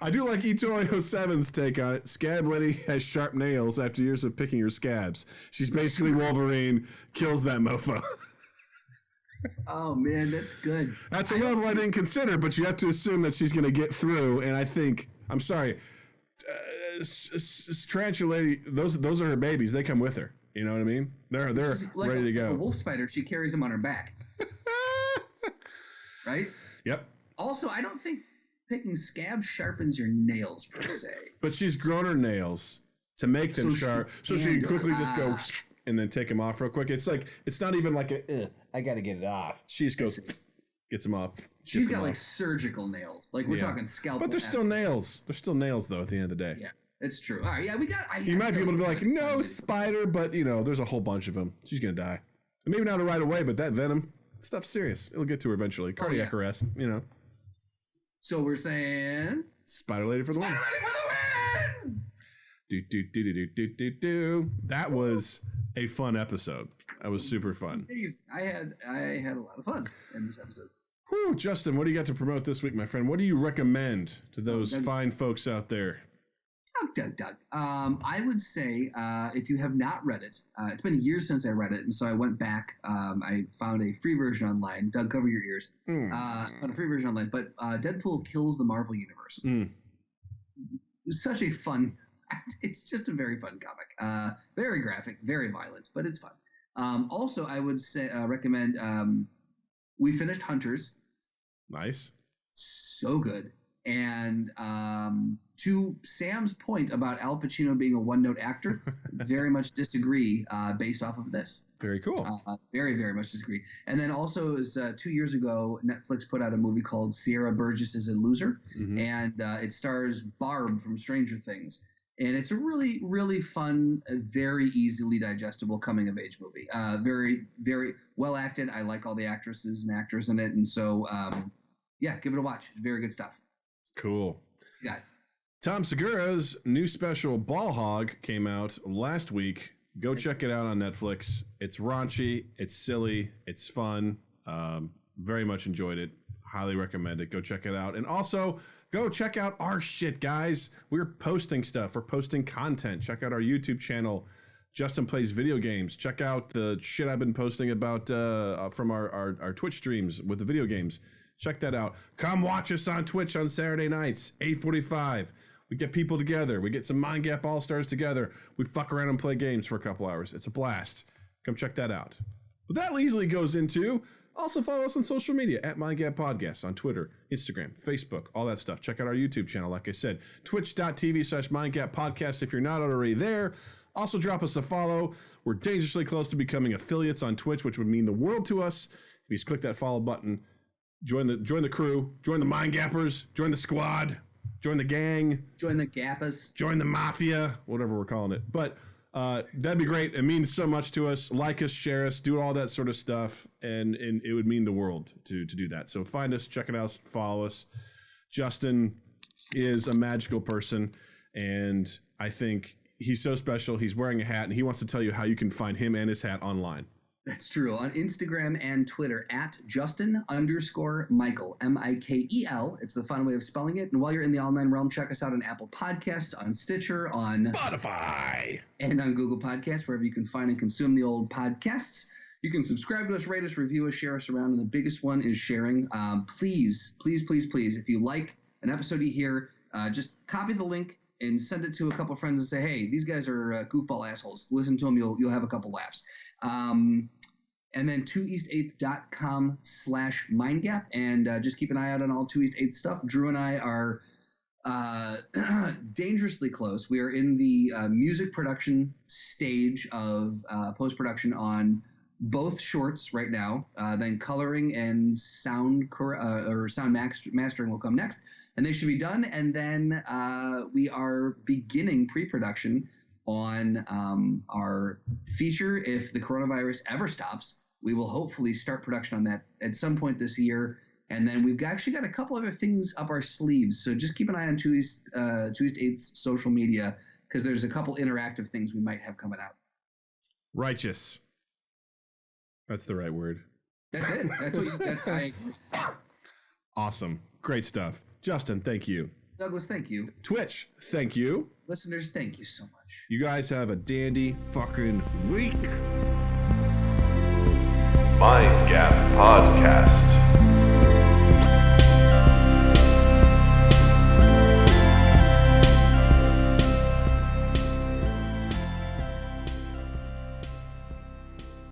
I do like Itoyo7's take on it. Scab Lady has sharp nails after years of picking her scabs. She's basically Wolverine, kills that mofo. Oh man, that's good. That's a level I didn't consider, but you have to assume that she's going to get through. And I think, I'm sorry, Tarantula Lady, those are her babies. They come with her. You know what I mean? They're Like ready to go. Like a wolf spider, she carries them on her back. Right? Yep. Also, I don't think picking scabs sharpens your nails per se. But she's grown her nails to make them sharp, so she can quickly just go and then take them off real quick. It's like, it's not even like I got to get it off. She just goes, gets them off. She's got like surgical nails. Like we're talking scalpel. But they're still nails. They're still nails though at the end of the day. Yeah, it's true. All right, yeah, we got. You might be able to be like, no, spider, but you know, there's a whole bunch of them. She's going to die. And maybe not right away, but that venom, that stuff's serious. It'll get to her eventually. Cardiac arrest, you know. So we're saying Spider Lady for the win. Do. That was a fun episode. That was super fun. I had a lot of fun in this episode. Whew, Justin, what do you got to promote this week, my friend? What do you recommend to those fine folks out there? Doug. I would say if you have not read it, it's been years since I read it, and so I went back. I found a free version online. Doug, cover your ears. Found a free version online, but Deadpool Kills the Marvel Universe. It's such a fun. It's just a very fun comic. Very graphic, very violent, but it's fun. Also, I would say recommend. We finished Hunters. Nice. So good. And to Sam's point about Al Pacino being a one-note actor, very much disagree based off of this. Very cool. Very, very much disagree. And then also, it was 2 years ago, Netflix put out a movie called Sierra Burgess is a Loser, and it stars Barb from Stranger Things. And it's a really, really fun, very easily digestible coming-of-age movie. Very, very well acted. I like all the actresses and actors in it. And so, yeah, give it a watch. Very good stuff. Cool. Yeah. Tom Segura's new special Ball Hog came out last week. Go check it out on Netflix. It's raunchy. It's silly. It's fun. Very much enjoyed it. Highly recommend it. Go check it out. And also, go check out our shit, guys. We're posting stuff. We're posting content. Check out our YouTube channel, Justin Plays Video Games. Check out the shit I've been posting about from our Twitch streams with the video games. Check that out. Come watch us on Twitch on Saturday nights, 8:45. We get people together. We get some Mind Gap All-Stars together. We fuck around and play games for a couple hours. It's a blast. Come check that out. But that easily goes into also follow us on social media at Mind Gap Podcasts on Twitter, Instagram, Facebook, all that stuff. Check out our YouTube channel, like I said, twitch.tv/Mind Gap Podcast if you're not already there. Also drop us a follow. We're dangerously close to becoming affiliates on Twitch, which would mean the world to us. If you just click that follow button, join the crew, join the Mind Gappers, join the squad, join the gang, join the Gappas, join the mafia, whatever we're calling it. But That'd be great. It means so much to us. Like us, share us, do all that sort of stuff, and it would mean the world to do that. So find us, check it out, follow us. Justin is a magical person, and I think he's so special. He's wearing a hat, and he wants to tell you how you can find him and his hat online. That's true. On Instagram and Twitter at Justin_Michael, Mikel. It's the fun way of spelling it. And while you're in the online realm, check us out on Apple Podcasts, on Stitcher, on Spotify, and on Google Podcasts, wherever you can find and consume the old podcasts. You can subscribe to us, rate us, review us, share us around. And the biggest one is sharing. Please, if you like an episode you hear, just copy the link and send it to a couple of friends and say, hey, these guys are goofball assholes. Listen to them. You'll have a couple laughs. And then 2east8th.com/mindgap. And just keep an eye out on all 2 East 8th stuff. Drew and I are dangerously close. We are in the music production stage of post-production on both shorts right now. Then coloring and sound mastering will come next. And they should be done. And then we are beginning pre-production on our feature. If the coronavirus ever stops, we will hopefully start production on that at some point this year. And then we've actually got a couple other things up our sleeves. So just keep an eye on 2 East 8th's social media, because there's a couple interactive things we might have coming out. Righteous. That's the right word. That's it. That's I agree. Awesome. Great stuff. Justin, thank you. Douglas, thank you. Twitch, thank you. Listeners, thank you so much. You guys have a dandy fucking week. Mind Gap Podcast.